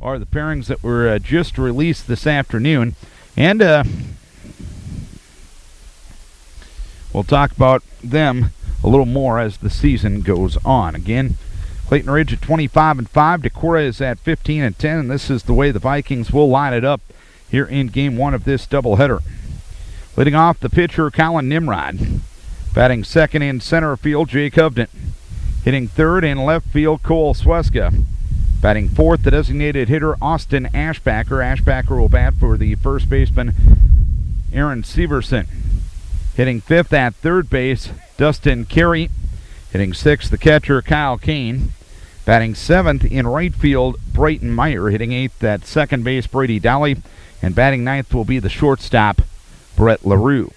are the pairings that were just released this afternoon. And we'll talk about them a little more as the season goes on. Again, Clayton Ridge at 25-5. Decorah is at 15-10, and this is the way the Vikings will line it up here in Game 1 of this doubleheader. Leading off the pitcher, Colin Nimrod. Batting second in center field, Jake Hovden. Hitting third in left field, Cole Sweska. Batting fourth, the designated hitter, Austin Ashbacker. Ashbacker will bat for the first baseman, Aaron Severson. Hitting fifth at third base, Dustin Carey. Hitting sixth, the catcher, Kyle Kane. Batting seventh in right field, Brayton Meyer. Hitting eighth at second base, Brady Dolly. And batting ninth will be the shortstop, Brett LaRue.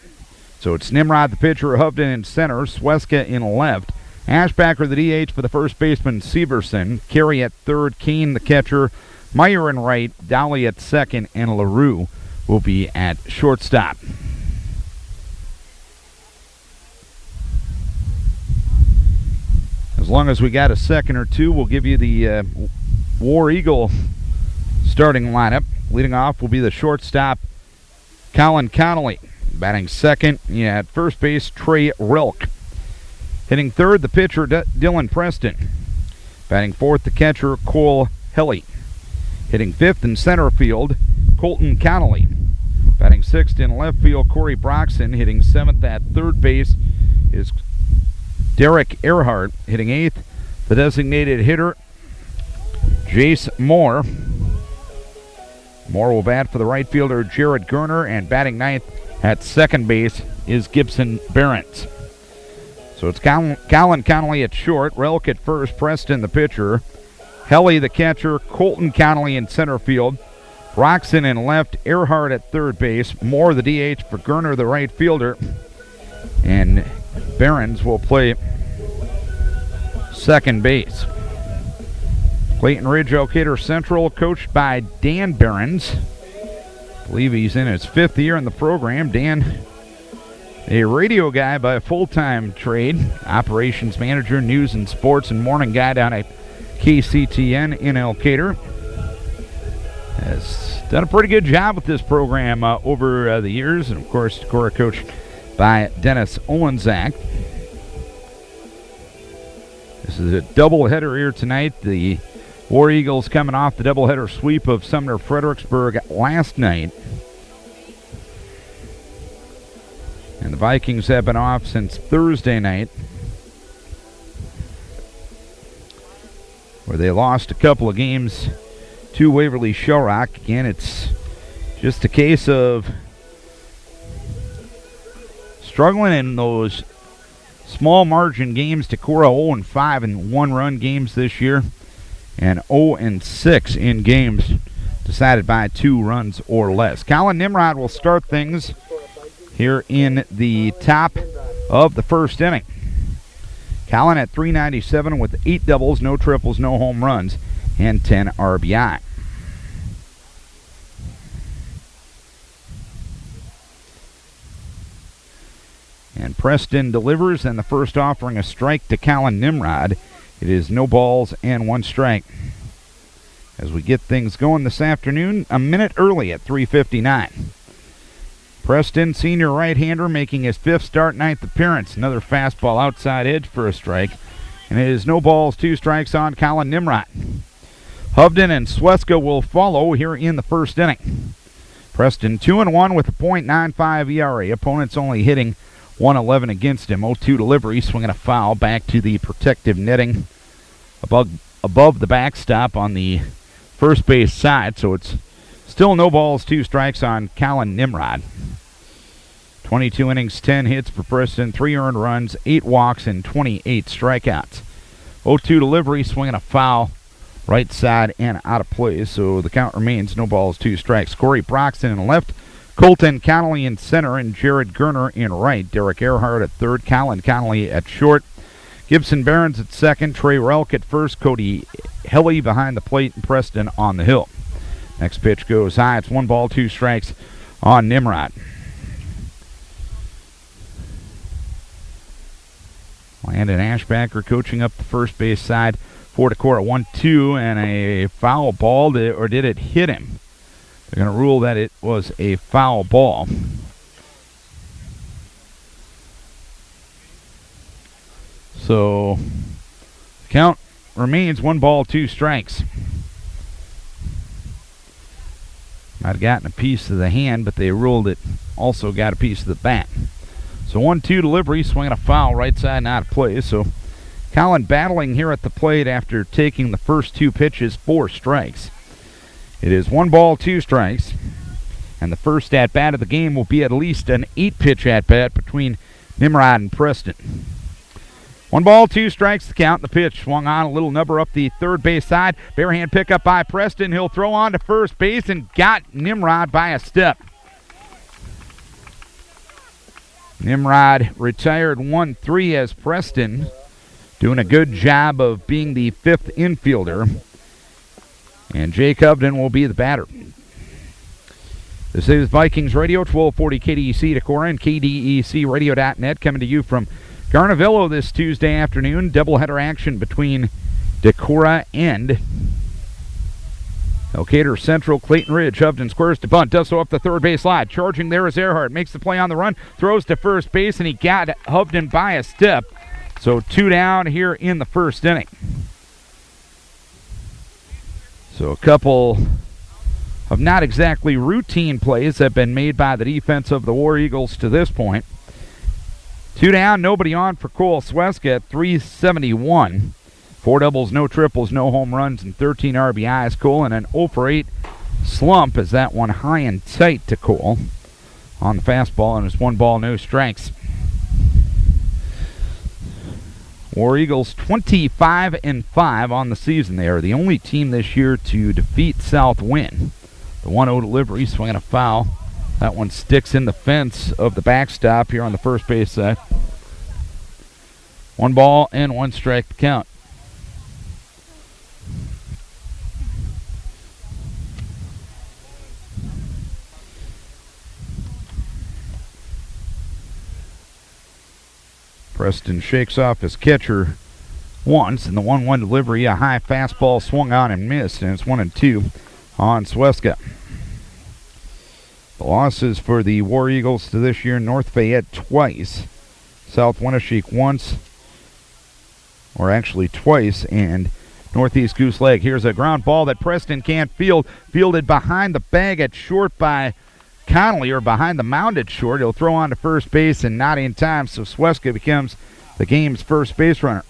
So it's Nimrod, the pitcher, Hovden in center, Sweska in left. Ashbacker, the DH, for the first baseman, Severson. Carey at third, Kane, the catcher. Meyer in right, Dolly at second, and LaRue will be at shortstop. As long as we got a second or two, we'll give you the War Eagle starting lineup. Leading off will be the shortstop, Colin Connolly. Batting second, at first base, Trey Relk. Hitting third, the pitcher, Dylan Preston. Batting fourth, the catcher, Cole Helly. Hitting fifth in center field, Colton Connolly. Batting sixth in left field, Corey Broxson. Hitting seventh at third base is Derek Earhart. Hitting eighth, the designated hitter, Jace Moore. Moore will bat for the right fielder, Jared Gerner, and batting ninth at second base is Gibson Behrens. So it's Colin Connolly at short, Relk at first, Preston the pitcher, Helly the catcher, Colton Connolly in center field, Broxson in left, Earhart at third base, Moore the DH for Gerner the right fielder, and Behrens will play second base. Clayton Ridge-Elkader Central, coached by Dan Behrens. I believe he's in his fifth year in the program. Dan, a radio guy by a full-time trade, operations manager, news and sports, and morning guy down at KCTN in Elkader. Has done a pretty good job with this program over the years, and of course, Decorah coached by Dennis Olenczak. This is a doubleheader here tonight. The War Eagles coming off the doubleheader sweep of Sumner Fredericksburg last night. And the Vikings have been off since Thursday night, where they lost a couple of games to Waverly Shellrock. Again, it's just a case of struggling in those small margin games. Decorah 0-5 in one-run games this year, and 0-6 in games decided by 2 runs or less. Colin Nimrod will start things here in the top of the first inning. Colin at .397 with 8 doubles, no triples, no home runs, and 10 RBI. And Preston delivers, and the first offering a strike to Colin Nimrod. It is no balls and 1 strike. As we get things going this afternoon, a minute early at 3:59. Preston, senior right-hander, making his 5th start, 9th appearance. Another fastball outside edge for a strike. And it is no balls, 2 strikes on Colin Nimrod. Hovden and Sweska will follow here in the first inning. Preston 2-1 with a .95 ERA. Opponents only hitting .111 against him. 0-2 delivery, swinging a foul back to the protective netting above the backstop on the first base side. So it's still no balls, 2 strikes on Colin Nimrod. 22 innings, 10 hits for Preston, 3 earned runs, 8 walks, and 28 strikeouts. 0-2 delivery, swinging a foul right side and out of play. So the count remains no balls, 2 strikes. Corey Broxton in left, Colton Connolly in center, and Jared Gerner in right. Derek Earhart at third, Colin Connolly at short. Gibson Behrens at second, Trey Relk at first, Cody Helly behind the plate, and Preston on the hill. Next pitch goes high. It's 1 ball, 2 strikes on Nimrod. Landon Ashbacker coaching up the first base side for Decorah. 1-2 and a foul ball, or did it hit him? They're going to rule that it was a foul ball. So, count remains 1 ball, 2 strikes. Might have gotten a piece of the hand, but they ruled it also got a piece of the bat. So 1-2 delivery, swinging a foul right side and out of play. So Colin battling here at the plate after taking the first 2 pitches, 4 strikes. It is 1 ball, 2 strikes. And the first at-bat of the game will be at least an 8-pitch at-bat between Nimrod and Preston. 1 ball, 2 strikes to count. The pitch swung on, a little number up the third base side. Barehand pickup by Preston. He'll throw on to first base and got Nimrod by a step. Nimrod retired 1-3 as Preston doing a good job of being the 5th infielder. And Jake Hovden will be the batter. This is Vikings Radio, 1240 KDEC Decorah and KDECradio.net, coming to you from Garnavillo this Tuesday afternoon. Doubleheader action between Decorah and Elkader Central. Clayton Ridge, Hovden squares to bunt, does so up the third base line. Charging there is Earhart, makes the play on the run, throws to first base, and he got Hovden by a step. So 2 down here in the first inning. So a couple of not exactly routine plays have been made by the defense of the War Eagles to this point. 2 down, nobody on for Cole Sweska at 371. 4 doubles, no triples, no home runs, and 13 RBIs. Cole in an 0-for-8 slump as that one high and tight to Cole on the fastball, and it's 1 ball, no strikes. War Eagles 25-5 on the season. They are the only team this year to defeat Southwind. The 1-0 delivery, swinging a foul. That one sticks in the fence of the backstop here on the first base side. 1 ball and 1 strike to count. Preston shakes off his catcher once, and the 1-1 delivery, a high fastball swung on and missed, and it's 1-2 on Sweska. The losses for the War Eagles to this year: North Fayette twice, South Winneshiek once, or actually twice, and Northeast Goose Lake. Here's a ground ball that Preston can't field, fielded behind the bag at short by Connolly, or behind the mound at short. He'll throw on to first base and not in time, so Sweska becomes the game's first base runner.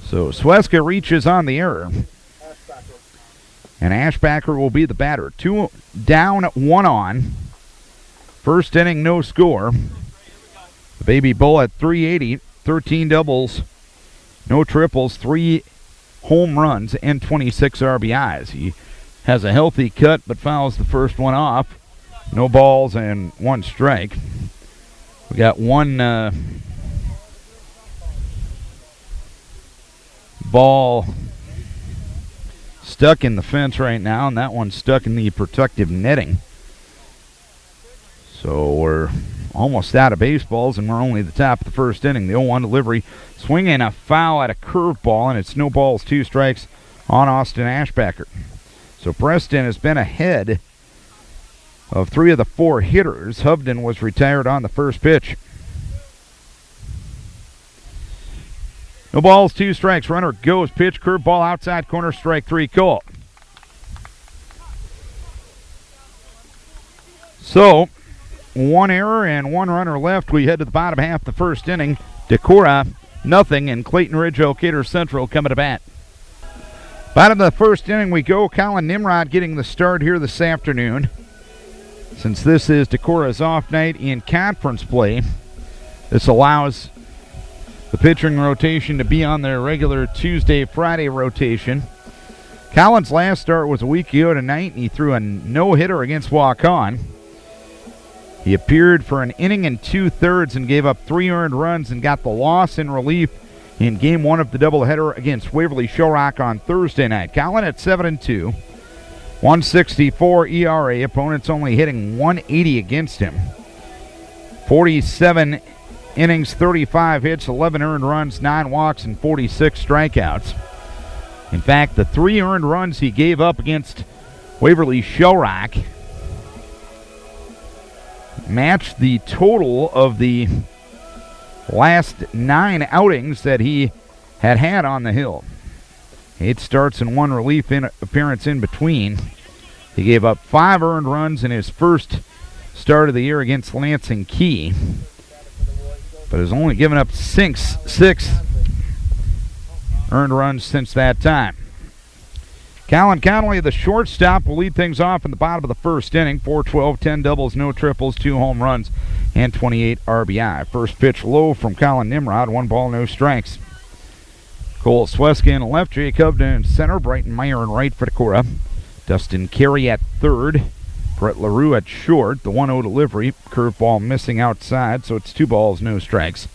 So Sweska reaches on the error, and Ashbacker will be the batter. 2 down, 1 on. First inning, no score. The Baby Bull at 380, 13 doubles, no triples, 3 home runs, and 26 RBIs. He has a healthy cut, but fouls the first one off. No balls and 1 strike. We got 1 ball stuck in the fence right now, and that one's stuck in the protective netting. So we're almost out of baseballs, and we're only at the top of the first inning. The 0-1 delivery, swinging a foul at a curveball, and it's no balls, 2 strikes on Austin Ashbacker. So Preston has been ahead of 3 of the 4 hitters. Hovden was retired on the first pitch. No balls, 2 strikes. Runner goes, pitch, curveball, outside corner, strike 3, call. So 1 error and 1 runner left. We head to the bottom half of the first inning. Decorah, nothing, and Clayton Ridge-Elkader Central coming to bat. Bottom of the first inning we go. Colin Nimrod getting the start here this afternoon. Since this is Decorah's off night in conference play, this allows the pitching rotation to be on their regular Tuesday-Friday rotation. Colin's last start was a week ago tonight, and he threw a no-hitter against Waukon. He appeared for an inning and 2/3 and gave up 3 earned runs and got the loss in relief in Game 1 of the doubleheader against Waverly Shellrock on Thursday night. Colin at 7-2, 1.64 ERA. Opponents only hitting 180 against him. 47 innings, 35 hits, 11 earned runs, 9 walks, and 46 strikeouts. In fact, the 3 earned runs he gave up against Waverly Shellrock matched the total of the last 9 outings that he had on the hill. 8 starts and 1 relief appearance in between. He gave up 5 earned runs in his first start of the year against Lansing Key, but has only given up 6 earned runs since that time. Colin Connolly, the shortstop, will lead things off in the bottom of the first inning. 4-12, 10 doubles, no triples, 2 home runs, and 28 RBI. First pitch low from Colin Nimrod, 1 ball, no strikes. Cole Sweska in left, Jay Covden in center, Brighton Meyer in right for Decorah. Dustin Carey at third, Brett LaRue at short. The 1-0 delivery, curveball missing outside, so it's 2 balls, no strikes.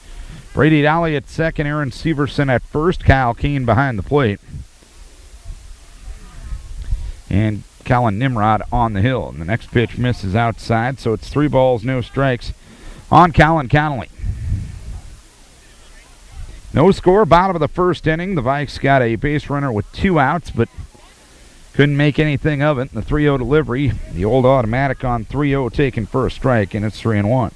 Brady Dolly at second, Aaron Severson at first, Kyle Keane behind the plate. And Colin Nimrod on the hill. And the next pitch misses outside, so it's 3 balls, no strikes on Colin Connolly. No score, bottom of the first inning. The Vikes got a base runner with 2 outs, but couldn't make anything of it. The 3-0 delivery, the old automatic on 3-0 taken for a strike, and it's 3-1.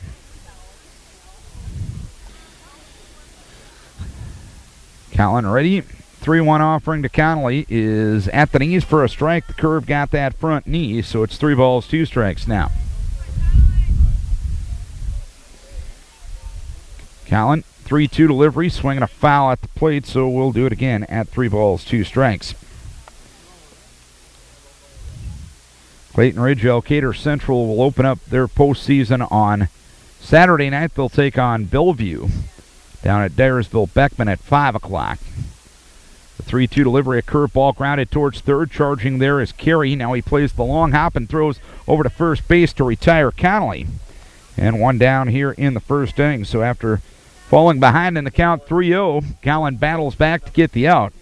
Colin ready. 3-1 offering to Connolly is at the knees for a strike. The curve got that front knee, so it's 3 balls, 2 strikes now. Colin, 3-2 delivery, swinging a foul at the plate, so we'll do it again at 3 balls, 2 strikes. Clayton Ridge-Elkader Central will open up their postseason on Saturday night. They'll take on Bellevue down at Dyersville-Beckman at 5 o'clock. The 3-2 delivery, a curveball grounded towards third. Charging there is Carey. Now he plays the long hop and throws over to first base to retire Connolly. And 1 down here in the first inning. So after falling behind in the count 3-0, Colin battles back to get the out.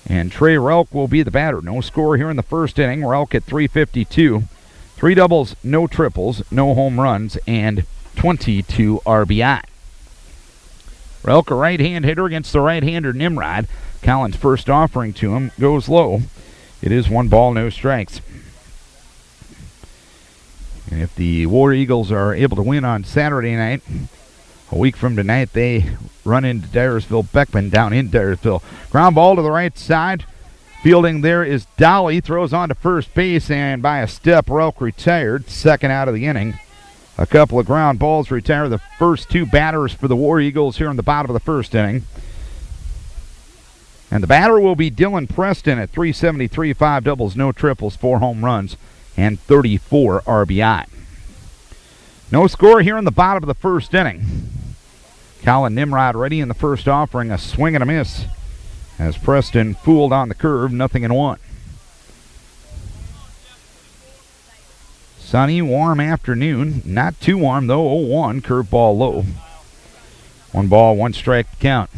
And Trey Relk will be the batter. No score here in the first inning. Relk at .352. 3 doubles, no triples, no home runs, and 22 RBI. Relk, a right-hand hitter against the right-hander Nimrod. Colin's first offering to him goes low. It is 1 ball, no strikes. And if the War Eagles are able to win on Saturday night, a week from tonight, they run into Dyersville-Beckman down in Dyersville. Ground ball to the right side. Fielding there is Dolly. Throws on to first base, and by a step, Relk retired. Second out of the inning. A couple of ground balls retire the first 2 batters for the War Eagles here in the bottom of the first inning. And the batter will be Dylan Preston at .373, 5 doubles, no triples, 4 home runs, and 34 RBI. No score here in the bottom of the first inning. Colin Nimrod ready in the first offering, a swing and a miss as Preston fooled on the curve, 0-1. Sunny, warm afternoon. Not too warm, though. 0-1, curveball low. 1 ball, 1 strike to count.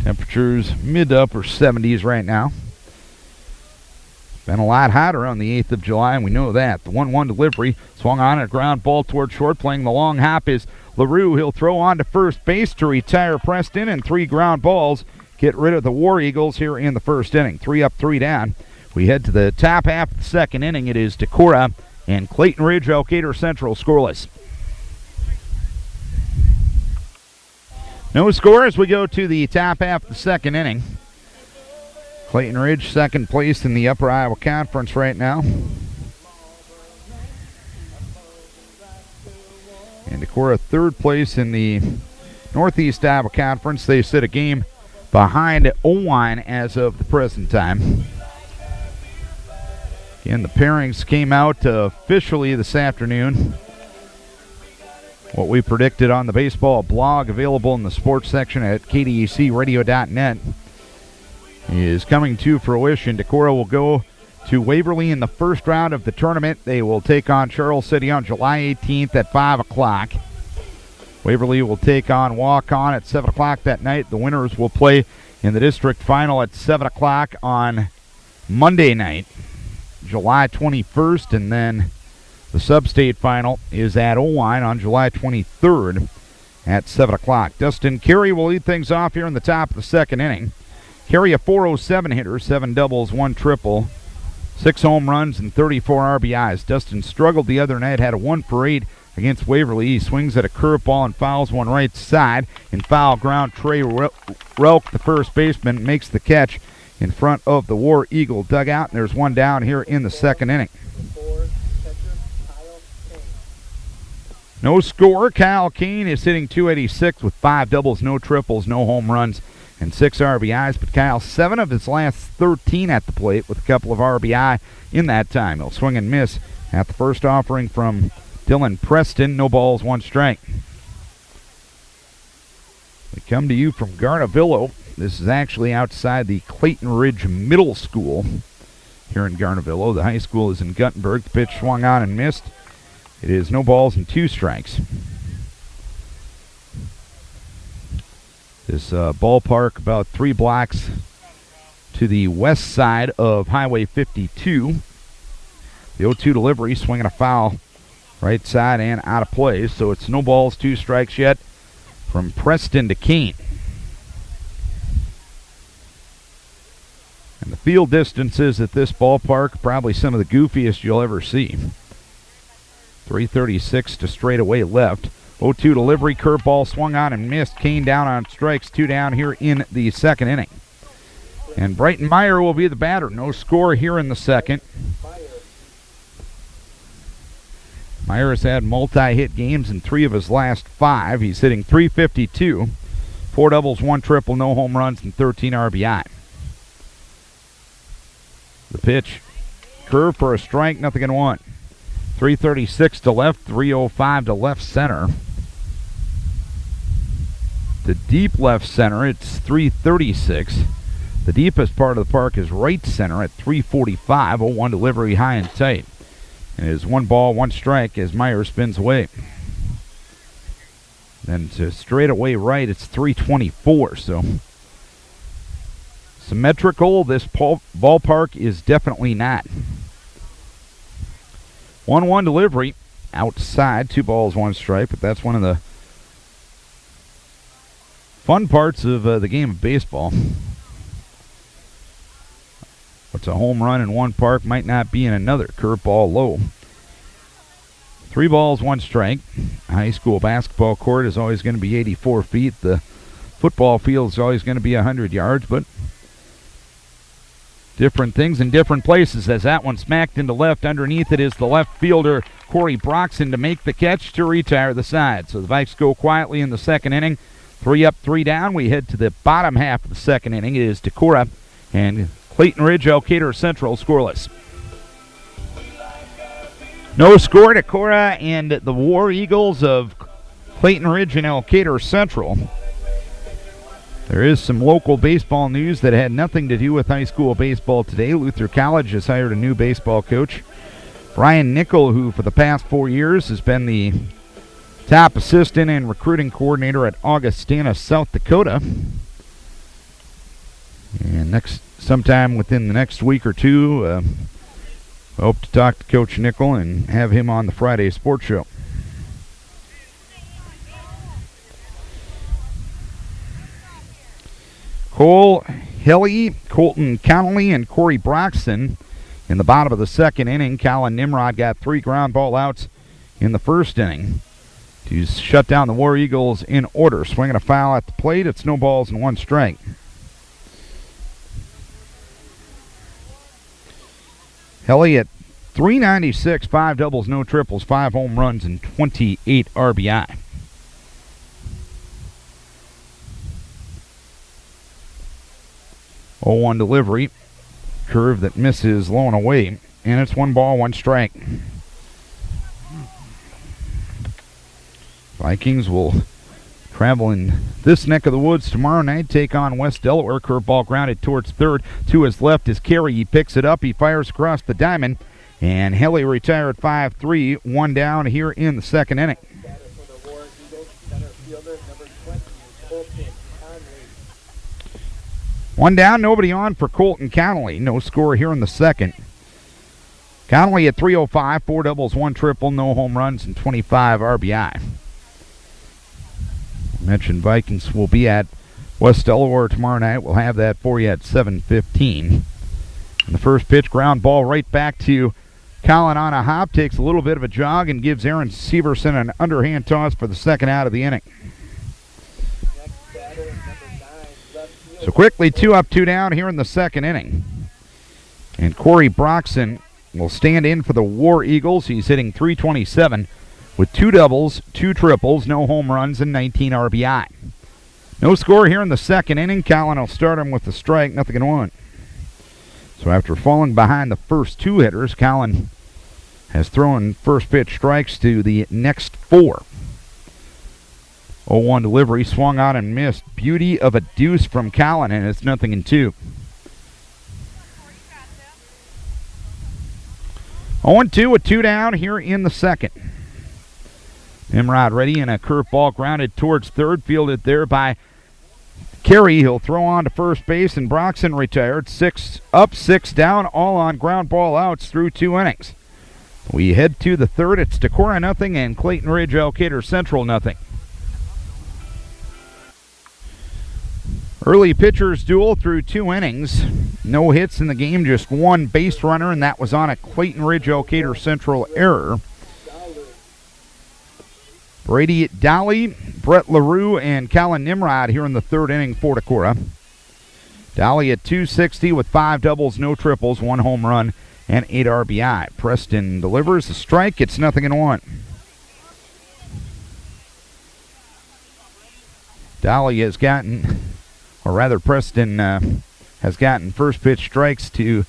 Temperatures mid to upper 70s right now. Been a lot hotter on the 8th of July, and we know that. The 1-1 delivery, swung on a ground ball toward short. Playing the long hop is LaRue. He'll throw on to first base to retire Preston, and 3 ground balls get rid of the War Eagles here in the first inning. 3 up, 3 down. We head to the top half of the second inning. It is Decorah and Clayton Ridge-Elkader Central scoreless. No score as we go to the top half of the second inning. Clayton Ridge second place in the Upper Iowa Conference right now. And Decorah third place in the Northeast Iowa Conference. They sit a game behind Owine as of the present time. Again, the pairings came out officially this afternoon. What we predicted on the baseball blog, available in the sports section at KDECradio.net, is coming to fruition. Decorah will go to Waverly in the first round of the tournament. They will take on Charles City on July 18th at 5 o'clock. Waverly will take on Walk-On at 7 o'clock that night. The winners will play in the district final at 7 o'clock on Monday night, July 21st, and then The sub-state final is at Owine on July 23rd at 7 o'clock. Dustin Carey will lead things off here in the top of the second inning. Carey, a .407 hitter, 7 doubles, 1 triple, 6 home runs, and 34 RBIs. Dustin struggled the other night, had a 1 for 8 against Waverly. He swings at a curveball and fouls one right side. In foul ground, Trey Relk, the first baseman, makes the catch in front of the War Eagle dugout. And there's one down here in the second inning. No score. Kyle Kane is hitting .286 with 5 doubles, no triples, no home runs, and 6 RBIs. But Kyle, 7 of his last 13 at the plate with a couple of RBI in that time. He'll swing and miss at the first offering from Dylan Preston. No balls, 1 strike. We come to you from Garnavillo. This is actually outside the Clayton Ridge Middle School here in Garnavillo. The high school is in Guttenberg. The pitch swung on and missed. It is no balls and 2 strikes. This ballpark about 3 blocks to the west side of Highway 52. The 0-2 delivery, swinging a foul right side and out of play. So it's no balls, 2 strikes yet from Preston to Kane. And the field distances at this ballpark, probably some of the goofiest you'll ever see. 336 to straightaway left. 0-2 delivery, curveball swung on and missed. Kane down on strikes, 2 down here in the second inning. And Brighton Meyer will be the batter. No score here in the second. Meyer has had multi-hit games in 3 of his last 5. He's hitting .352, 4 doubles, 1 triple, no home runs, and 13 RBI. The pitch, curve for a strike, nothing in 1. 336 to left, 305 to left center. The deep left center, it's 336. The deepest part of the park is right center at 345. 0-1 delivery, high and tight. And it is 1 ball, 1 strike as Meyer spins away. Then to straightaway right, it's 324. So symmetrical, this ballpark is definitely not. 1-1 delivery, outside, 2 balls, 1 strike, but that's one of the fun parts of the game of baseball. What's a home run in one park might not be in another. Curveball low. 3 balls, 1 strike. High school basketball court is always going to be 84 feet. The football field is always going to be 100 yards, but different things in different places as that one smacked into left. Underneath it is the left fielder, Corey Broxton, to make the catch to retire the side. So the Vikes go quietly in the second inning. 3 up, 3 down. We head to the bottom half of the second inning. It is Decorah and Clayton Ridge-Elkader Central scoreless. No score, Decorah and the War Eagles of Clayton Ridge and Elkader Central. There is some local baseball news that had nothing to do with high school baseball today. Luther College has hired a new baseball coach, Brian Nickel, who for the past 4 years has been the top assistant and recruiting coordinator at Augustana, South Dakota. And sometime within the next week or two, I hope to talk to Coach Nickel and have him on the Friday Sports Show. Cole Hilly, Colton Connolly, and Corey Broxton in the bottom of the second inning. Colin Nimrod got 3 ground ball outs in the first inning to shut down the War Eagles in order. Swinging a foul at the plate. It's no balls and 1 strike. Hilly at 396, 5 doubles, no triples, 5 home runs, and 28 RBI. Oh, 1 delivery. Curve that misses low and away. And it's 1 ball, 1 strike. Vikings will travel in this neck of the woods tomorrow night, take on West Delaware. Curveball grounded towards third. To his left is Carey. He picks it up. He fires across the diamond. And Hilly retired 5-3. 1 down here in the second inning. One down, nobody on for Colton Connolly. No score here in the second. Connolly at 305, 4 doubles, 1 triple, no home runs, and 25 RBI. I mentioned Vikings will be at West Delaware tomorrow night. We'll have that for you at 7:15. And the first pitch, ground ball right back to Colin on a hop. Takes a little bit of a jog and gives Aaron Severson an underhand toss for the second out of the inning. So quickly, 2 up, 2 down here in the second inning. And Corey Broxson will stand in for the War Eagles. He's hitting .327 with 2 doubles, 2 triples, no home runs, and 19 RBI. No score here in the second inning. Colin will start him with the strike, 0-1. So after falling behind the first 2 hitters, Colin has thrown first pitch strikes to the next 4. 0-1 delivery, swung on and missed. Beauty of a deuce from Colin, and it's 0-2. 0-2 with 2 down here in the second. Nimrod ready, and a curveball grounded towards third, fielded there by Carey. He'll throw on to first base, and Broxson retired. 6 up, 6 down, all on ground ball outs through 2 innings. We head to the third. It's Decorah 0 and Clayton Ridge-Elkader Central 0. Early pitchers duel through 2 innings. No hits in the game, just 1 base runner, and that was on a Clayton Ridge-Elkader Central error. Brady Dolly, Brett LaRue, and Colin Nimrod here in the third inning for Decorah. Dolly at .260 with 5 doubles, no triples, 1 home run, and 8 RBI. Preston delivers a strike. It's 0-1. Dolly has gotten, or rather Preston has gotten first pitch strikes to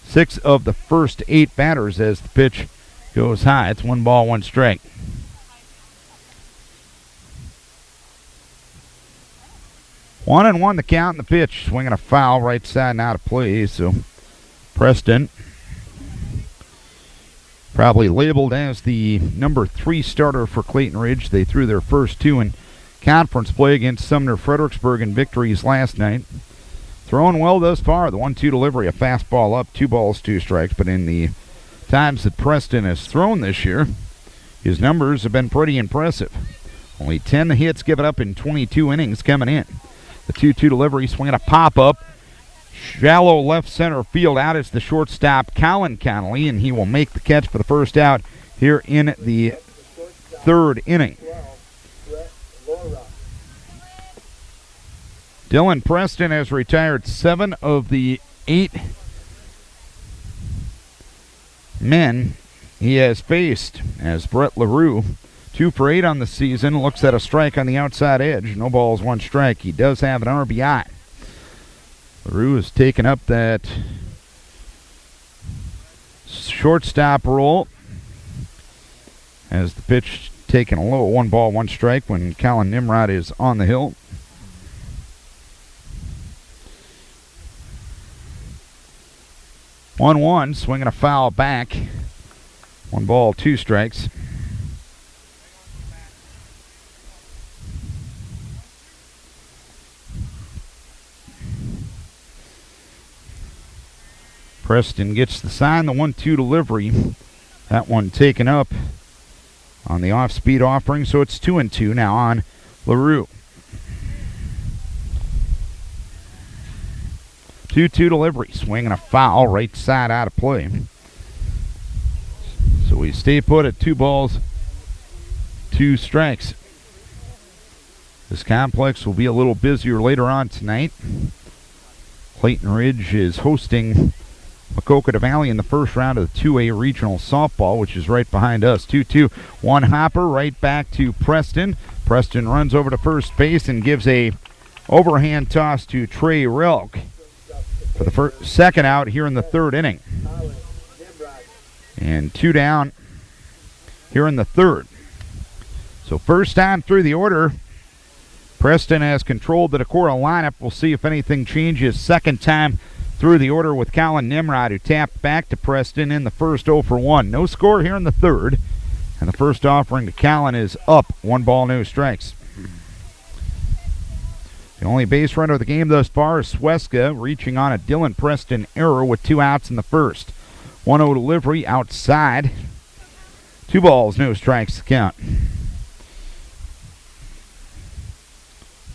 6 of the first 8 batters as the pitch goes high. It's 1 ball, 1 strike. 1-1 the count, and the pitch. Swinging a foul right side and out of play. So Preston, probably labeled as the number 3 starter for Clayton Ridge. They threw their first 2 in conference play against Sumner Fredericksburg in victories last night. Throwing well thus far. The 1-2 delivery, a fastball up, 2 balls, 2 strikes. But in the times that Preston has thrown this year, his numbers have been pretty impressive. Only 10 hits given up in 22 innings coming in. The 2-2 delivery, swinging a pop-up. Shallow left center field. Out is the shortstop, Colin Connolly, and he will make the catch for the first out here in the third inning. Dylan Preston has retired 7 of the 8 men he has faced, as Brett LaRue, 2 for 8 on the season, looks at a strike on the outside edge. No balls, 1 strike. He does have an RBI. LaRue has taken up that shortstop role as the pitch taken a low. 1 ball, 1 strike when Colin Nimrod is on the hill. One, swinging a foul back. 1 ball, 2 strikes. Preston gets the sign, the 1-2 delivery. That one taken up on the off-speed offering, so it's 2-2 now on LaRue. 2-2 delivery, swinging a foul, right side out of play. So we stay put at 2 balls, 2 strikes. This complex will be a little busier later on tonight. Clayton Ridge is hosting Maquoketa Valley in the first round of the 2A regional softball, which is right behind us. 2-2, 1 hopper right back to Preston. Preston runs over to first base and gives a overhand toss to Trey Relk for the second out here in the third inning. And 2 down here in the third. So first time through the order, Preston has controlled the Decorah lineup. We'll see if anything changes. Second time through the order with Colin Nimrod, who tapped back to Preston in the first 0 for 1. No score here in the third. And the first offering to Colin is up. 1 ball, no strikes. The only base runner of the game thus far is Sweska, reaching on a Dylan Preston error with 2 outs in the first. 1-0 delivery outside. 2 balls, no strikes to count.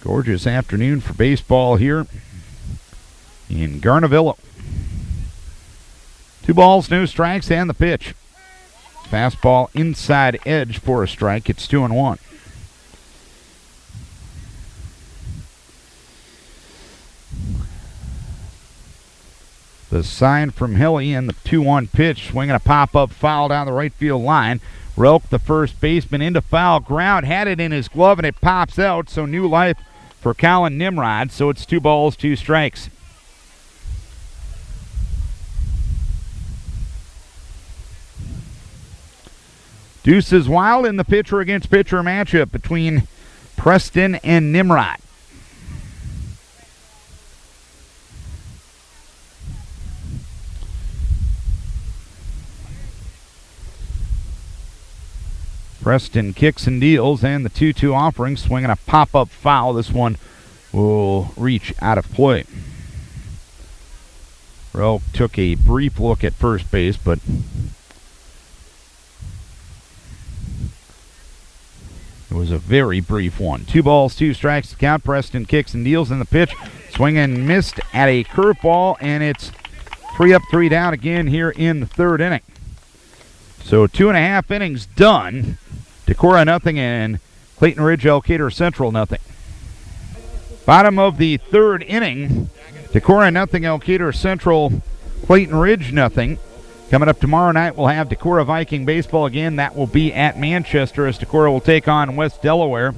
Gorgeous afternoon for baseball here in Garnavillo. 2 balls, no strikes, and the pitch. Fastball inside edge for a strike. It's 2-1. The sign from Hilly and the 2-1 pitch, swinging a pop-up foul down the right field line. Relk, the first baseman, into foul ground, had it in his glove, and it pops out, so new life for Colin Nimrod, so it's 2 balls, 2 strikes. Deuces Wild in the pitcher against pitcher matchup between Preston and Nimrod. Preston kicks and deals, and the 2-2 offering, swinging a pop-up foul. This one will reach out of play. Relk took a brief look at first base, but it was a very brief one. 2 balls, 2 strikes to count. Preston kicks and deals in the pitch. Swing and missed at a curveball, and it's 3 up, 3 down again here in the 3rd inning. So 2.5 innings done. Decorah nothing and Clayton Ridge-Elkader Central nothing. Bottom of the 3rd inning. Decorah nothing, Elkader Central, Clayton Ridge nothing. Coming up tomorrow night, we'll have Decorah Viking baseball again. That will be at Manchester as Decorah will take on West Delaware.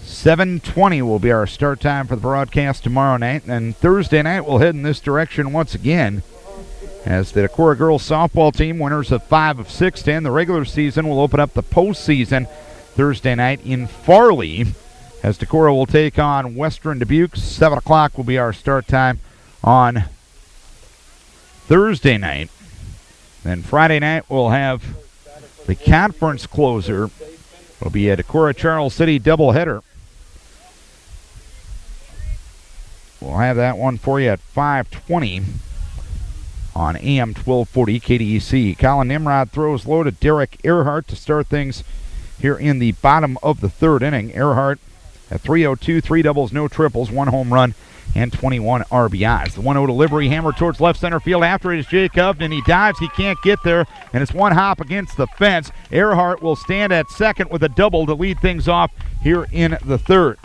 7:20 will be our start time for the broadcast tomorrow night. And Thursday night, we'll head in this direction once again as the Decorah girls softball team, winners of 5 of 6 to end the regular season, will open up the postseason Thursday night in Farley as Decorah will take on Western Dubuque. 7 o'clock will be our start time on Thursday night. Then Friday night we'll have the conference closer. It'll be a Decorah Charles City doubleheader. We'll have that one for you at 5:20 on AM 1240 KDEC. Colin Nimrod throws low to Derek Earhart to start things here in the bottom of the 3rd inning. Earhart at 302, 3 doubles, no triples, 1 home run, and 21 RBIs. The 1-0 delivery hammered towards left center field. After it is Jake Upton. He dives. He can't get there, and it's 1 hop against the fence. Earhart will stand at second with a double to lead things off here in the 3rd.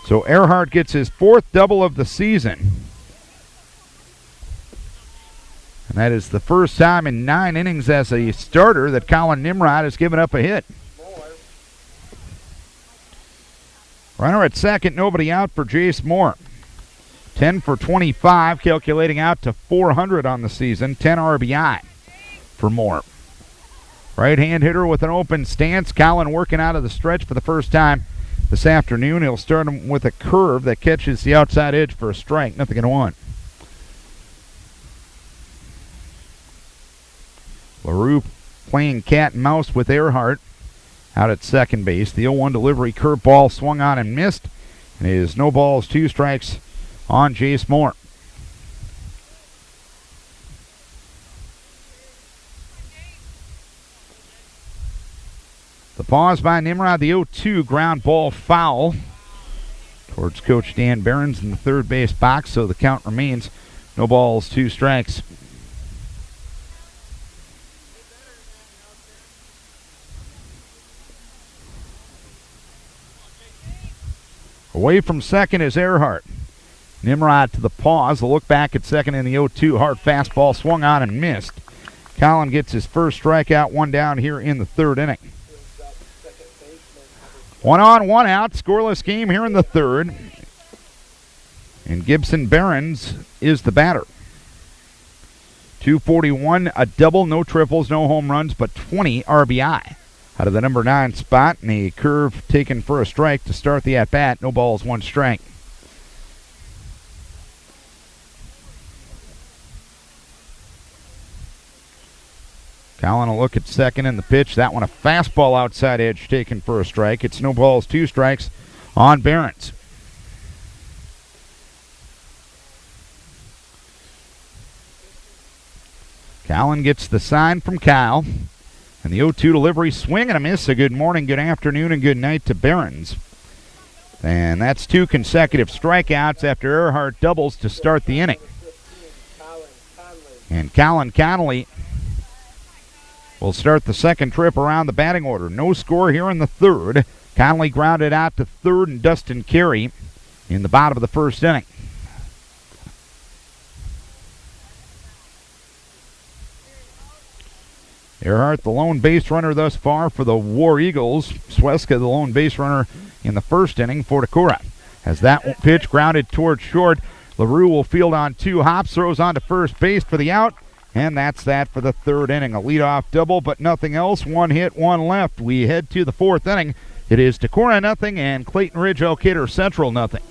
So Earhart gets his 4th double of the season. And that is the first time in 9 innings as a starter that Colin Nimrod has given up a hit. Runner at second, nobody out for Jace Moore. 10 for 25, calculating out to 400 on the season. 10 RBI for Moore. Right-hand hitter with an open stance. Colin working out of the stretch for the first time this afternoon. He'll start him with a curve that catches the outside edge for a strike. 0-1. LaRue playing cat and mouse with Earhart out at second base. The 0-1 delivery curveball swung on and missed. And it is no balls, 2 strikes on Jace Moore. The pause by Nimrod, the 0-2 ground ball foul towards Coach Dan Behrens in the 3rd base box, so the count remains no balls, 2 strikes. Away from second is Earhart. Nimrod to the pause. A look back at second in the 0-2. Hard fastball swung on and missed. Colin gets his first strikeout, 1 down here in the 3rd inning. 1 on, 1 out. Scoreless game here in the 3rd. And Gibson Behrens is the batter. 241, a double, no triples, no home runs, but 20 RBI. Out of the number 9 spot, and a curve taken for a strike to start the at-bat. No balls, 1 strike. Colin a look at second in the pitch. That one a fastball outside edge taken for a strike. It's no balls, 2 strikes on Behrens. Callan gets the sign from Kyle. And the 0-2 delivery, swing and a miss. A good morning, good afternoon, and good night to Barons. And that's 2 consecutive strikeouts after Earhart doubles to start the inning. And Callan Connolly will start the second trip around the batting order. No score here in the third. Connolly grounded out to third, and Dustin Carey in the bottom of the first inning. Earhart, the lone base runner thus far for the War Eagles. Sweska, the lone base runner in the first inning for Decorah. As that pitch grounded towards short, LaRue will field on 2 hops, throws on to first base for the out, and that's that for the third inning. A leadoff double, but nothing else. 1 hit, 1 left. We head to the fourth inning. It is Decorah nothing and Clayton Ridge-Elkader Central nothing.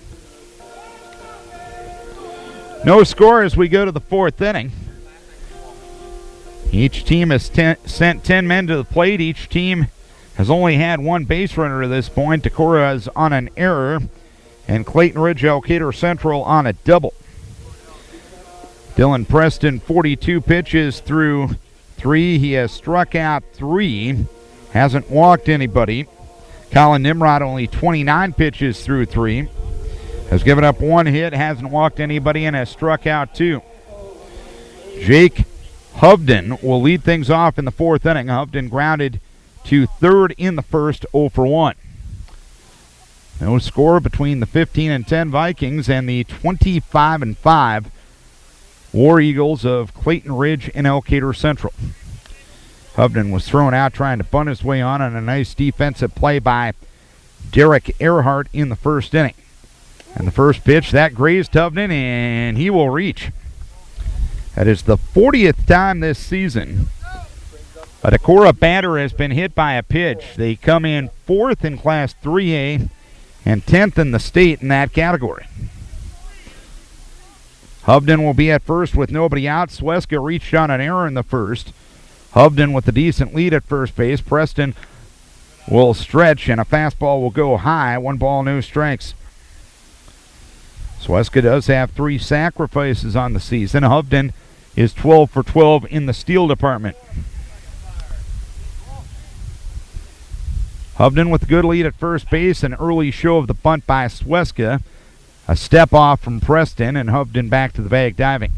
No score as we go to the fourth inning. Each team has sent 10 men to the plate. Each team has only had 1 base runner to this point. Decorah is on an error, and Clayton Ridge-Elkader Central on a double. Dylan Preston, 42 pitches through 3. He has struck out 3, hasn't walked anybody. Colin Nimrod, only 29 pitches through 3, has given up 1 hit, hasn't walked anybody, and has struck out 2. Jake Hovden will lead things off in the fourth inning. Hovden grounded to third in the first, 0 for 1. No score between the 15-10 Vikings and the 25-5 War Eagles of Clayton Ridge and Elkader Central. Hovden was thrown out trying to bunt his way on a nice defensive play by Derek Earhart in the first inning. And the first pitch, that grazed Hovden, and he will reach. That is the 40th time this season a Decorah batter has been hit by a pitch. They come in 4th in Class 3A and 10th in the state in that category. Hovden will be at first with nobody out. Sweska reached on an error in the first. Hovden with a decent lead at first base. Preston will stretch, and a fastball will go high. 1 ball, no strikes. Sweska does have 3 sacrifices on the season. Hovden is 12 for 12 in the steal department. Hovden with a good lead at first base. An early show of the bunt by Sweska. A step off from Preston, and Hovden back to the bag diving.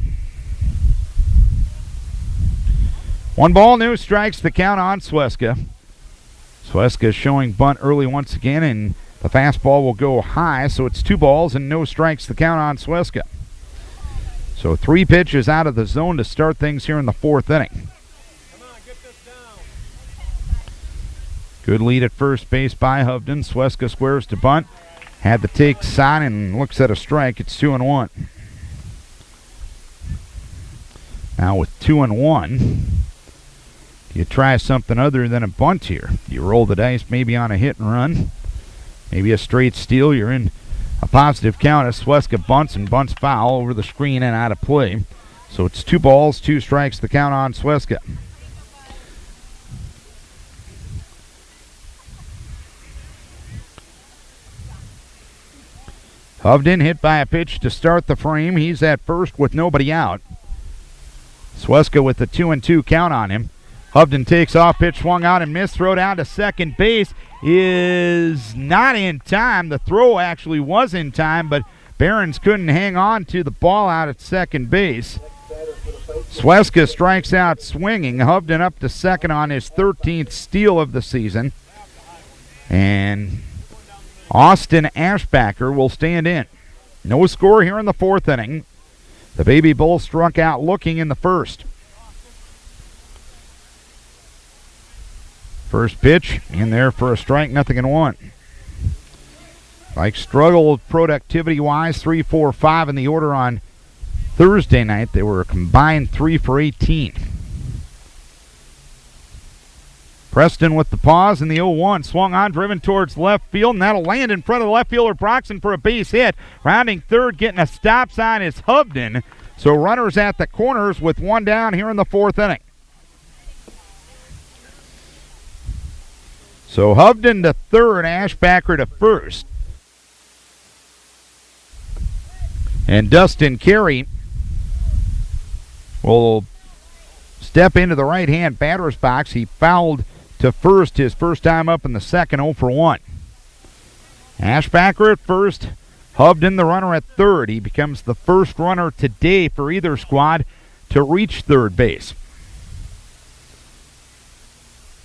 1 ball, no strikes, the count on Sweska. Sweska showing bunt early once again, and the fastball will go high, so it's 2 balls and no strikes, the count on Sweska. So 3 pitches out of the zone to start things here in the fourth inning. Come on, get this down. Good lead at first base by Hovden. Sweska squares to bunt. Had the take sign and looks at a strike. It's 2-1. Now with 2-1, you try something other than a bunt here. You roll the dice maybe on a hit and run. Maybe a straight steal. You're in a positive count as Sweska bunts and bunts foul over the screen and out of play. So it's 2 balls, 2 strikes, the count on Sweska. Hovden hit by a pitch to start the frame. He's at first with nobody out. Sweska with the 2-2 count on him. Hovden takes off, pitch swung out and missed. Throw down to second base is not in time. The throw actually was in time, but Barons couldn't hang on to the ball out at second base. Sweska strikes out swinging. Hovden up to second on his 13th steal of the season. And Austin Ashbacker will stand in. No score here in the fourth inning. The Baby Bull struck out looking in the first. First pitch in there for a strike, 0-1. Like struggled productivity-wise, 3, 4, 5 in the order on Thursday night. They were a combined 3 for 18. Preston with the pause in the 0-1. Swung on, driven towards left field, and that'll land in front of the left fielder Broxton for a base hit. Rounding third, getting a stop sign is Hovden. So runners at the corners with 1 down here in the fourth inning. So Hovden to third, Ashbacker to first. And Dustin Carey will step into the right-hand batter's box. He fouled to first his first time up in the second, 0 for 1. Ashbacker at first, Hovden the runner at third. He becomes the first runner today for either squad to reach third base.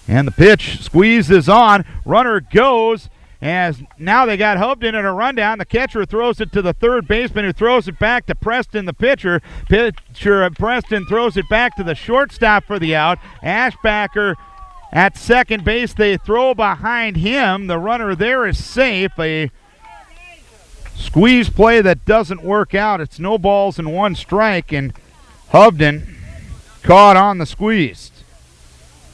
And the pitch, squeeze is on, runner goes, as now they got Hovden in a rundown. The catcher throws it to the third baseman, who throws it back to Preston, the pitcher. Preston throws it back to the shortstop for the out. Ashbacker at second base, they throw behind him. The runner there is safe. A squeeze play that doesn't work out. It's no balls and 1 strike, and Hovden caught on the squeeze.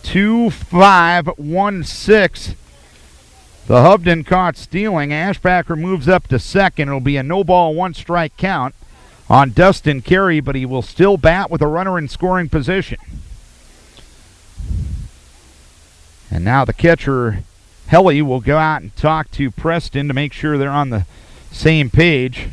2-5-1-6. The Hovden caught stealing. Ashbacker moves up to second. It'll be a no ball, 1 strike count on Dustin Carey, but he will still bat with a runner in scoring position. And now the catcher, Helly, will go out and talk to Preston to make sure they're on the same page.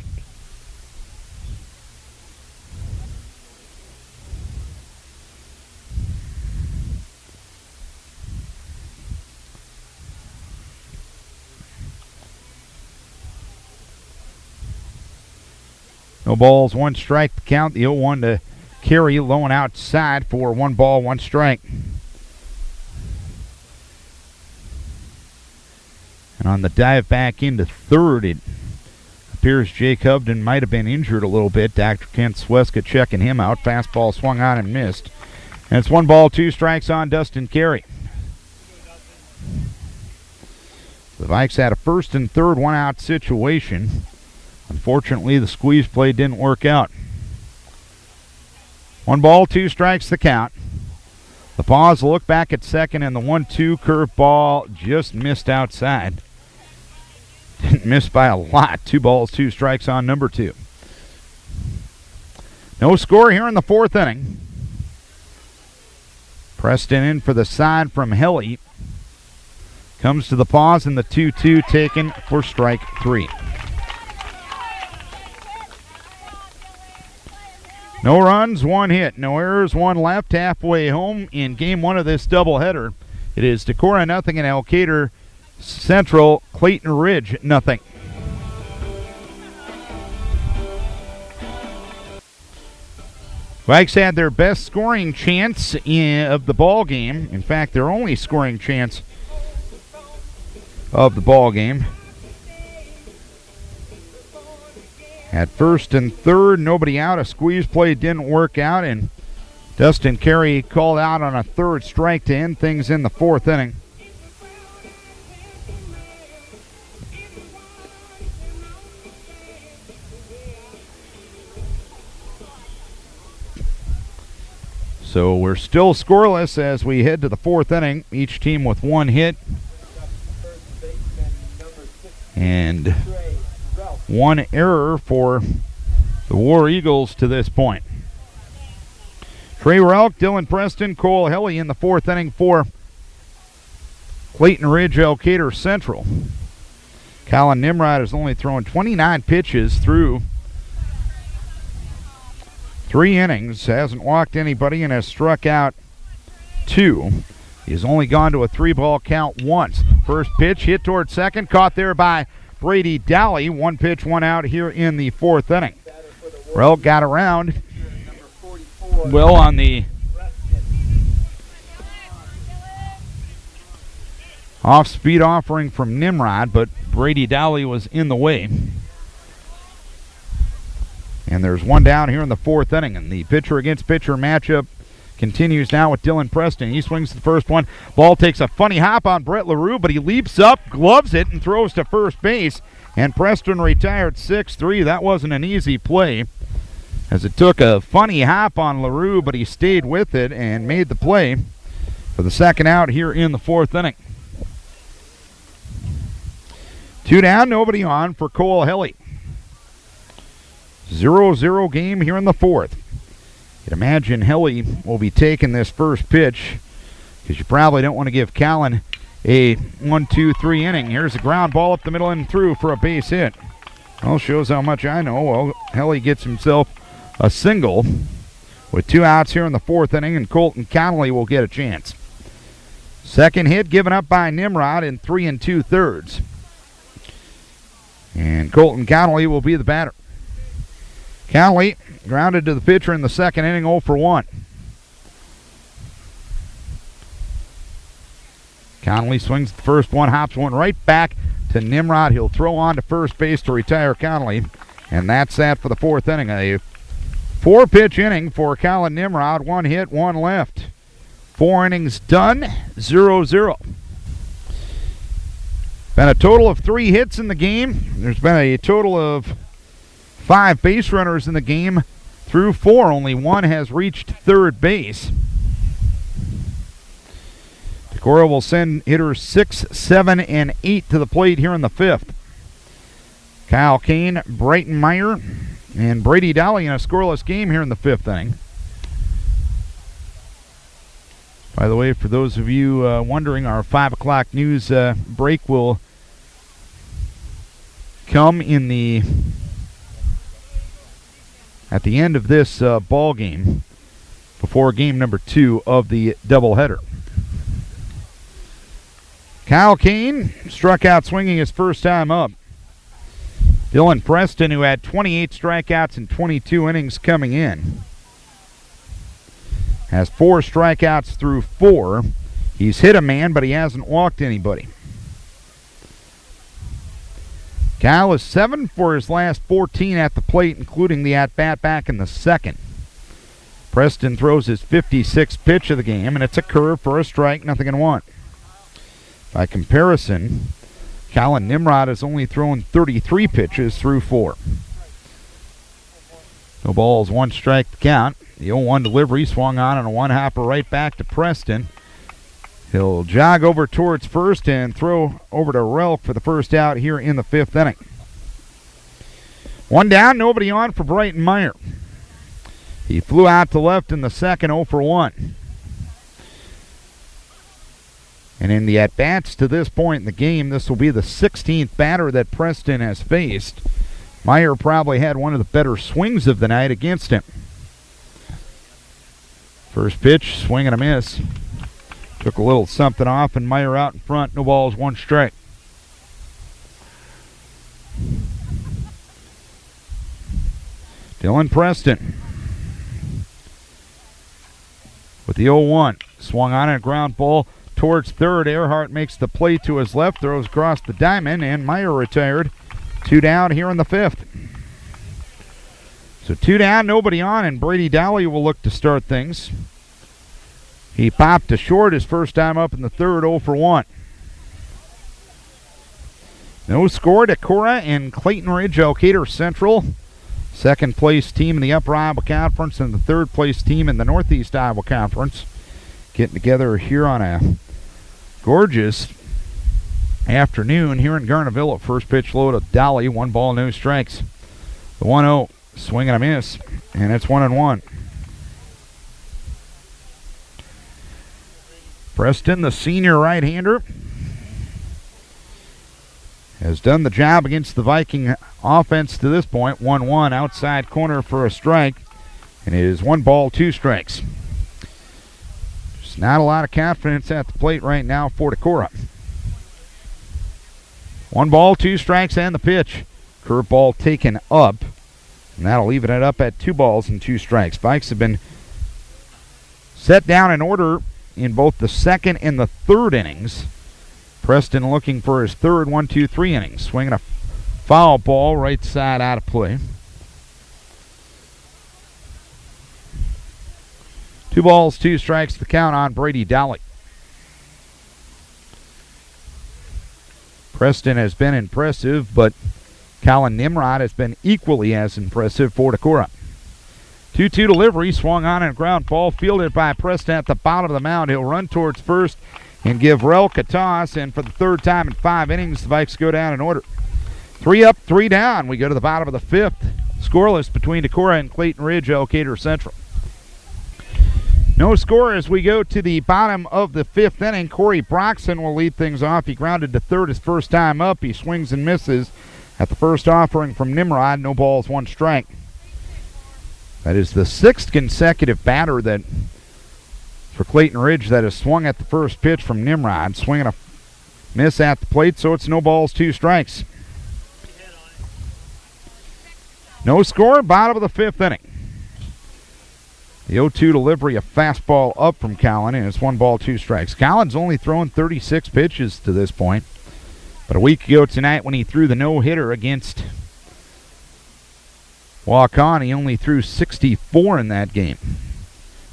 No balls, 1 strike to count. The 0-1 to Carey, low and outside for 1 ball, 1 strike. And on the dive back into third, it appears Jake Hovden might have been injured a little bit. Dr. Kent Sweska checking him out. Fastball swung on and missed. And it's 1 ball, 2 strikes on Dustin Carey. The Vikes had a first and third 1-out situation. Unfortunately, the squeeze play didn't work out. 1 ball, 2 strikes the count. The pause, look back at second, and the 1-2 curve ball just missed outside. Didn't miss by a lot. 2 balls, 2 strikes on number 2. No score here in the 4th inning. Preston in for the side from Helly. Comes to the pause, and the 2-2 taken for strike 3. No runs, 1 hit, no errors, 1 left, halfway home in game 1 of this doubleheader. It is Decorah 0 and Elkader Central, Clayton Ridge 0. Vikes had their best scoring chance of the ball game. In fact, their only scoring chance of the ball game. At first and third, nobody out. A squeeze play didn't work out, and Dustin Carey called out on a 3rd strike to end things in the 4th inning. So we're still scoreless as we head to the 4th inning. Each team with 1 hit and 1 error for the War Eagles to this point. Trey Relk, Dylan Preston, Cole Helly in the 4th inning for Clayton Ridge-Elkader Central. Colin Nimrod has only thrown 29 pitches through 3 innings, hasn't walked anybody, and has struck out 2. He has only gone to a 3-ball count once. First pitch hit toward second, caught there by Brady Dowley. 1 pitch, 1 out here in the 4th inning. Relk got around well on the off-speed offering from Nimrod, but Brady Dowley was in the way. And there's 1 down here in the 4th inning, and the pitcher against pitcher matchup continues now with Dylan Preston. He swings the first one. Ball takes a funny hop on Brett LaRue, but he leaps up, gloves it, and throws to first base. And Preston retired 6-3. That wasn't an easy play, as it took a funny hop on LaRue, but he stayed with it and made the play for the second out here in the 4th inning. 2 down, nobody on for Cole Helly. 0-0 game here in the 4th. You'd imagine Helly will be taking this first pitch, because you probably don't want to give Callan a 1-2-3 inning. Here's a ground ball up the middle and through for a base hit. Well, shows how much I know. Well, Helly gets himself a single with 2 outs here in the 4th inning, and Colton Connolly will get a chance. Second hit given up by Nimrod in 3 2/3. And Colton Connolly will be the batter. Connolly grounded to the pitcher in the 2nd inning, 0 for 1. Connolly swings the first one, hops one right back to Nimrod. He'll throw on to first base to retire Connolly. And that's that for the 4th inning. A 4-pitch inning for Colin Nimrod. 1 hit, 1 left. 4 innings done, 0-0. Been a total of 3 hits in the game. There's been a total of 5 base runners in the game. Through 4, only 1 has reached third base. Decorah will send hitters 6, 7, and 8 to the plate here in the 5th. Kyle Kane, Brighton Meyer, and Brady Dolly in a scoreless game here in the 5th inning. By the way, for those of you wondering, our 5 o'clock news break will come at the end of this ball game, before game number 2 of the doubleheader. Kyle Kane struck out swinging his first time up. Dylan Preston, who had 28 strikeouts in 22 innings coming in, has 4 strikeouts through 4. He's hit a man, but he hasn't walked anybody. Kyle is 7 for his last 14 at the plate, including the at-bat back in the 2nd. Preston throws his 56th pitch of the game, and it's a curve for a strike, 0-1. By comparison, Colin Nimrod has only thrown 33 pitches through 4. No balls, 1 strike to count. The 0-1 delivery swung on and a 1-hopper right back to Preston. He'll jog over towards first and throw over to Relk for the first out here in the 5th inning. 1 down, nobody on for Brighton Meyer. He flew out to left in the 2nd, 0 for 1. And in the at-bats to this point in the game, this will be the 16th batter that Preston has faced. Meyer probably had one of the better swings of the night against him. First pitch, swing and a miss. Took a little something off, and Meyer out in front. No balls, 1 strike. Dylan Preston with the 0-1. Swung on a ground ball towards third. Earhart makes the play to his left, throws across the diamond, and Meyer retired. 2 down here in the 5th. So 2 down, nobody on, and Brady Dolly will look to start things. He popped to short his first time up in the 3rd, 0 for 1. No score. Decorah and Clayton Ridge-Elkader Central, 2nd place team in the Upper Iowa Conference and the 3rd place team in the Northeast Iowa Conference, getting together here on a gorgeous afternoon here in Garnavilla. First pitch low to Dolly, 1 ball, no strikes. The 1-0, swing and a miss, and it's 1-1. Preston, the senior right-hander, has done the job against the Viking offense to this point. 1-1, outside corner for a strike, and it is 1 ball, 2 strikes. There's not a lot of confidence at the plate right now for Decorah. 1 ball, 2 strikes, and the pitch. Curveball taken up, and that'll leave it up at 2 balls and 2 strikes. Vikes have been set down in order in both the 2nd and the 3rd innings. Preston looking for his 3rd 1-2-3 innings. Swinging a foul ball right side out of play. 2 balls, 2 strikes, the count on Brady Dolly. Preston has been impressive, but Colin Nimrod has been equally as impressive for Decorah. 2-2 delivery, swung on and ground ball, fielded by Preston at the bottom of the mound. He'll run towards first and give Relk a toss, and for the 3rd time in 5 innings, the Vikes go down in order. 3 up, 3 down. We go to the bottom of the 5th. Scoreless between Decorah and Clayton Ridge-Elkader Central. No score as we go to the bottom of the 5th inning. Corey Broxson will lead things off. He grounded to third his first time up. He swings and misses at the first offering from Nimrod. No balls, 1 strike. That is the 6th consecutive batter that for Clayton Ridge that has swung at the first pitch from Nimrod. Swinging a miss at the plate, so it's no balls, 2 strikes. No score, bottom of the 5th inning. The 0-2 delivery, a fastball up from Collin, and it's 1 ball, 2 strikes. Collin's only thrown 36 pitches to this point. But a week ago tonight when he threw the no-hitter against Waukon, he only threw 64 in that game.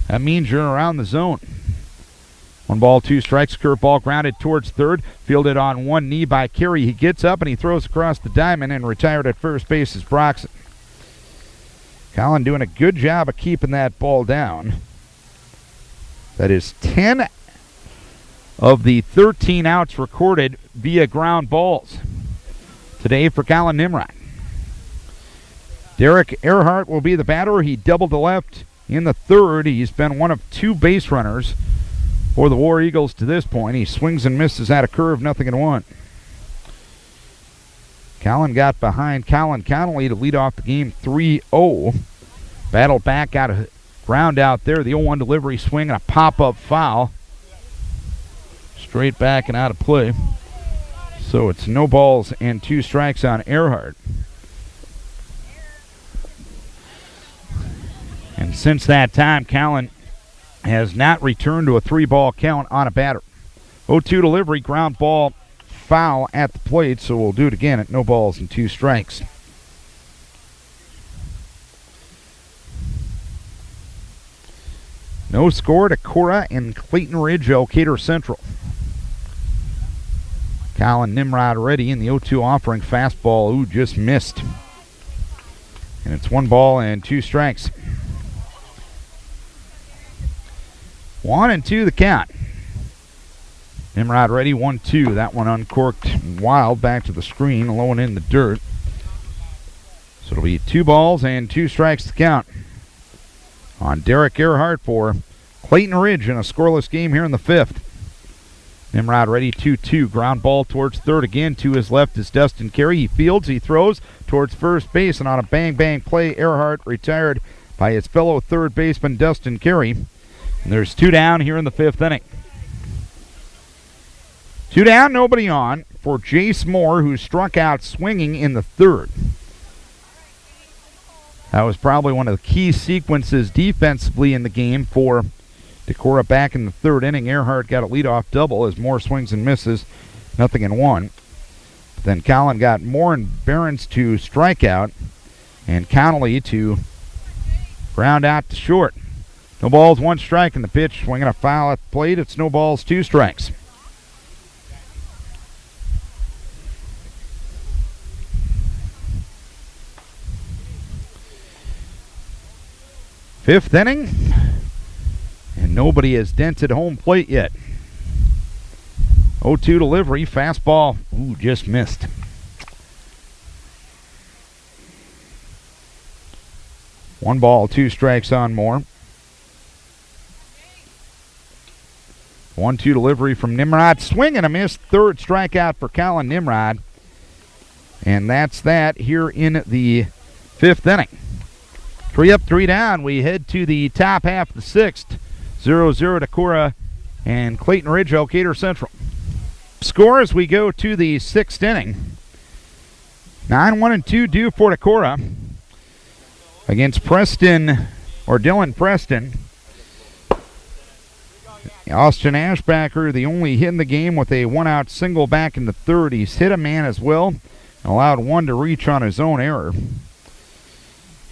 That means you're around the zone. 1 ball, 2 strikes. Curveball grounded towards third. Fielded on one knee by Carey. He gets up and he throws across the diamond, and retired at first base is Broxton. Collin doing a good job of keeping that ball down. That is 10 of the 13 outs recorded via ground balls today for Collin Nimrod. Derek Earhart will be the batter. He doubled to left in the 3rd. He's been one of 2 base runners for the War Eagles to this point. He swings and misses at a curve, 0-1. Collin got behind Colin Connolly to lead off the game 3-0. Battled back, got a ground out there. The 0-1 delivery swing and a pop-up foul. Straight back and out of play. So it's no balls and 2 strikes on Earhart. And since that time, Collin has not returned to a 3-ball count on a batter. 0-2 delivery, ground ball, foul at the plate, so we'll do it again at no balls and 2 strikes. No score, Decorah and Clayton Ridge-Elkader Central. Collin Nimrod ready in the 0-2 offering. Fastball, just missed. And it's 1 ball and 2 strikes. 1-2 the count. Nimrod ready, 1-2. That one uncorked wild back to the screen, low and in the dirt. So it'll be 2 balls and 2 strikes to count on Derek Earhart for Clayton Ridge in a scoreless game here in the 5th. Nimrod ready, 2-2. Ground ball towards third again. To his left is Dustin Carey. He fields, he throws towards first base, and on a bang-bang play, Earhart retired by his fellow third baseman Dustin Carey. And there's 2 down here in the 5th inning. 2 down, nobody on for Jace Moore, who struck out swinging in the 3rd. That was probably one of the key sequences defensively in the game for Decorah back in the 3rd inning. Earhart got a leadoff double as Moore swings and misses, 0-1. Then Collin got Moore and Behrens to strike out, and Connolly to ground out to short. No balls, 1 strike in the pitch. Swinging a foul at the plate. It's no balls, 2 strikes. Fifth inning, and nobody has dented home plate yet. 0-2 delivery, fastball, just missed. One ball, 2 strikes on Moore. 1-2 delivery from Nimrod, swing and a miss, 3rd strikeout for Collin Nimrod. And that's that here in the 5th inning. 3 up, 3 down. We head to the top half of the 6th. 0-0 Decorah and Clayton Ridge-Elkader Central. Score as we go to the 6th inning. 9-1-2 due for Decorah against Dylan Preston. Austin Ashbacker, the only hit in the game with a 1-out single back in the 3rd. He's hit a man as well and allowed 1 to reach on his own error.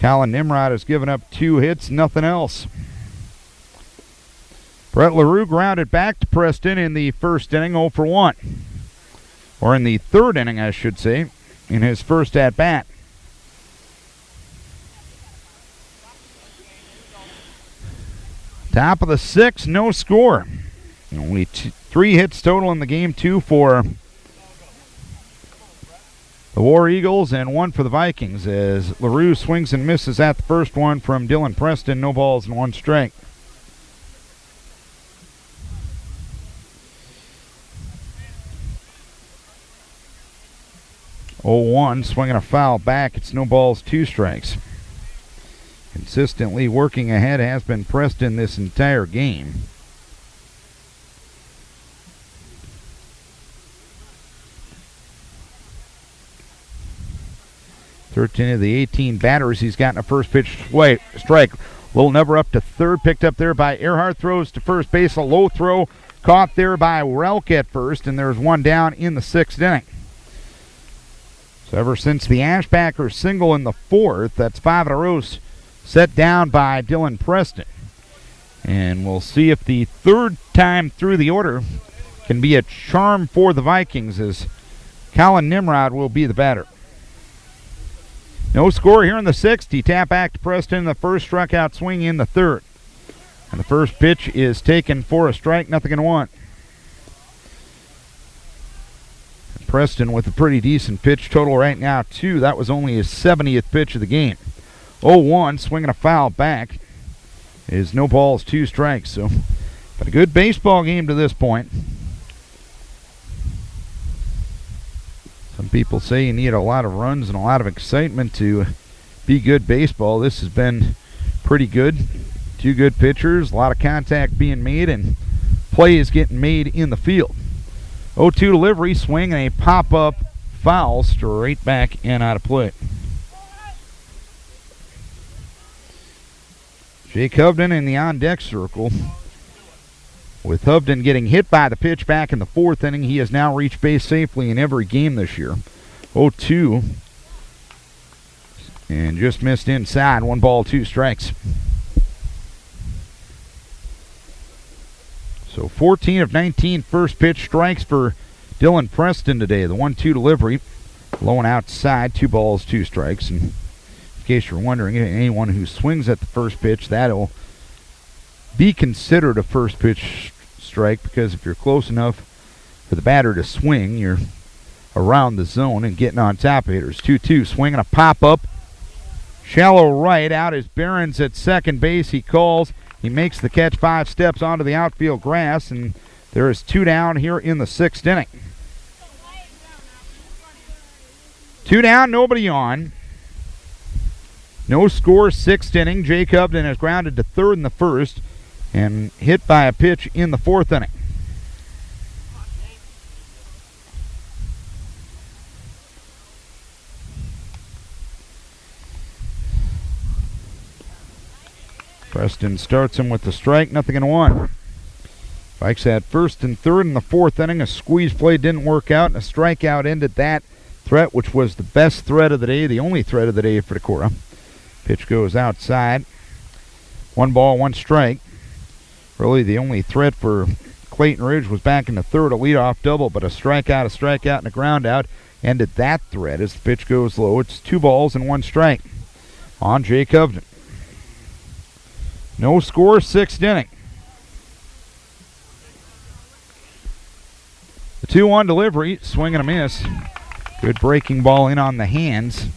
Collin Nimrod has given up 2 hits, nothing else. Brett LaRue grounded back to Preston in the 1st inning, 0 for 1. Or in the 3rd inning, I should say, in his first at-bat. Top of the 6th, no score. Only 3 hits total in the game, 2 for the War Eagles and 1 for the Vikings, as LaRue swings and misses at the first one from Dylan Preston. No balls and 1 strike. Oh, 1, swinging a foul back. It's no balls, 2 strikes. Consistently working ahead has been Preston this entire game. Thirteen of the 18 batters he's gotten a first pitch strike. Little number up to third, picked up there by Earhart, throws to first base, a low throw, caught there by Relk at first, and there's one down in the 6th inning. So ever since the Ashbacker single in the 4th, that's 5 in a row set down by Dylan Preston. And we'll see if the third time through the order can be a charm for the Vikings, as Colin Nimrod will be the batter. No score here in the 6th. He tapped back to Preston in the first, struck out swing in the 3rd. And the first pitch is taken for a strike, 0-1. Preston with a pretty decent pitch total right now, too. That was only his 70th pitch of the game. 0-1, swinging a foul back. Is no balls, 2 strikes. So, but a good baseball game to this point. Some people say you need a lot of runs and a lot of excitement to be good baseball. This has been pretty good. 2 good pitchers, a lot of contact being made, and play is getting made in the field. 0-2 delivery, swing, and a pop-up foul straight back and out of play. Jake Hovden in the on-deck circle. With Hovden getting hit by the pitch back in the 4th inning, he has now reached base safely in every game this year. 0-2. And just missed inside. 1 ball, 2 strikes. So 14 of 19 first pitch strikes for Dylan Preston today. The 1-2 delivery. Low and outside. 2 balls, 2 strikes. And in case you're wondering, anyone who swings at the first pitch, that'll be considered a first pitch strike, because if you're close enough for the batter to swing, you're around the zone and getting on top of hitters. 2-2, swinging a pop-up. Shallow right, out is Behrens at second base. He calls. He makes the catch 5 steps onto the outfield grass, and there is 2 down here in the 6th inning. 2 down, nobody on. No score, 6th inning. Jake Hovden has grounded to third in the 1st and hit by a pitch in the 4th inning. Preston starts him with the strike, 0-1. Vikes had 1st and 3rd in the 4th inning. A squeeze play didn't work out, and a strikeout ended that threat, which was the best threat of the day, the only threat of the day for Decorah. Pitch goes outside. 1 ball, 1 strike. Really, the only threat for Clayton Ridge was back in the 3rd, a leadoff double, but a strikeout, and a ground out ended that threat as the pitch goes low. It's 2 balls and 1 strike on Jake Hovden. No score, 6th inning. The 2-1 delivery, swing and a miss. Good breaking ball in on the hands.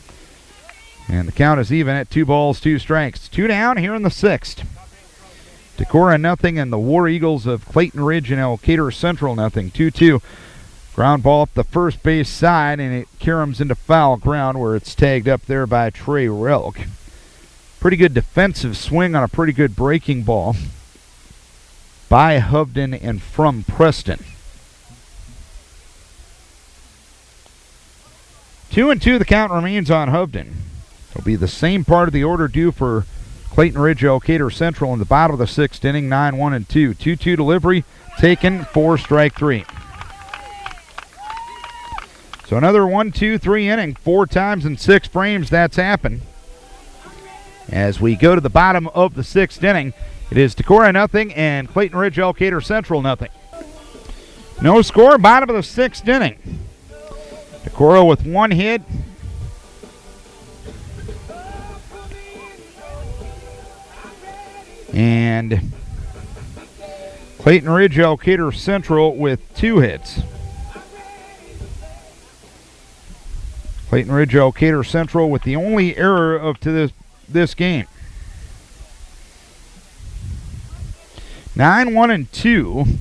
And the count is even at 2 balls, 2 strikes. 2 down here in the 6th. Decorah 0, and the War Eagles of Clayton Ridge-Elkader Central 0. 2-2. Ground ball up the first base side, and it caroms into foul ground where it's tagged up there by Trey Relk. Pretty good defensive swing on a pretty good breaking ball by Hovden and from Preston. 2-2, the count remains on Hovden. It'll be the same part of the order due for Clayton Ridge-Elkader Central in the bottom of the 6th inning, 9-1-2. 2-2 delivery taken for strike 3. So another 1-2-3 inning, 4 times in 6 frames that's happened. As we go to the bottom of the 6th inning, it is Decorah 0 and Clayton Ridge-Elkader Central 0. No score, bottom of the 6th inning. Decorah with 1 hit. And Clayton Ridge-Elkader Central with 2 hits. Clayton Ridge-Elkader Central with the only error of this game. 9-1-2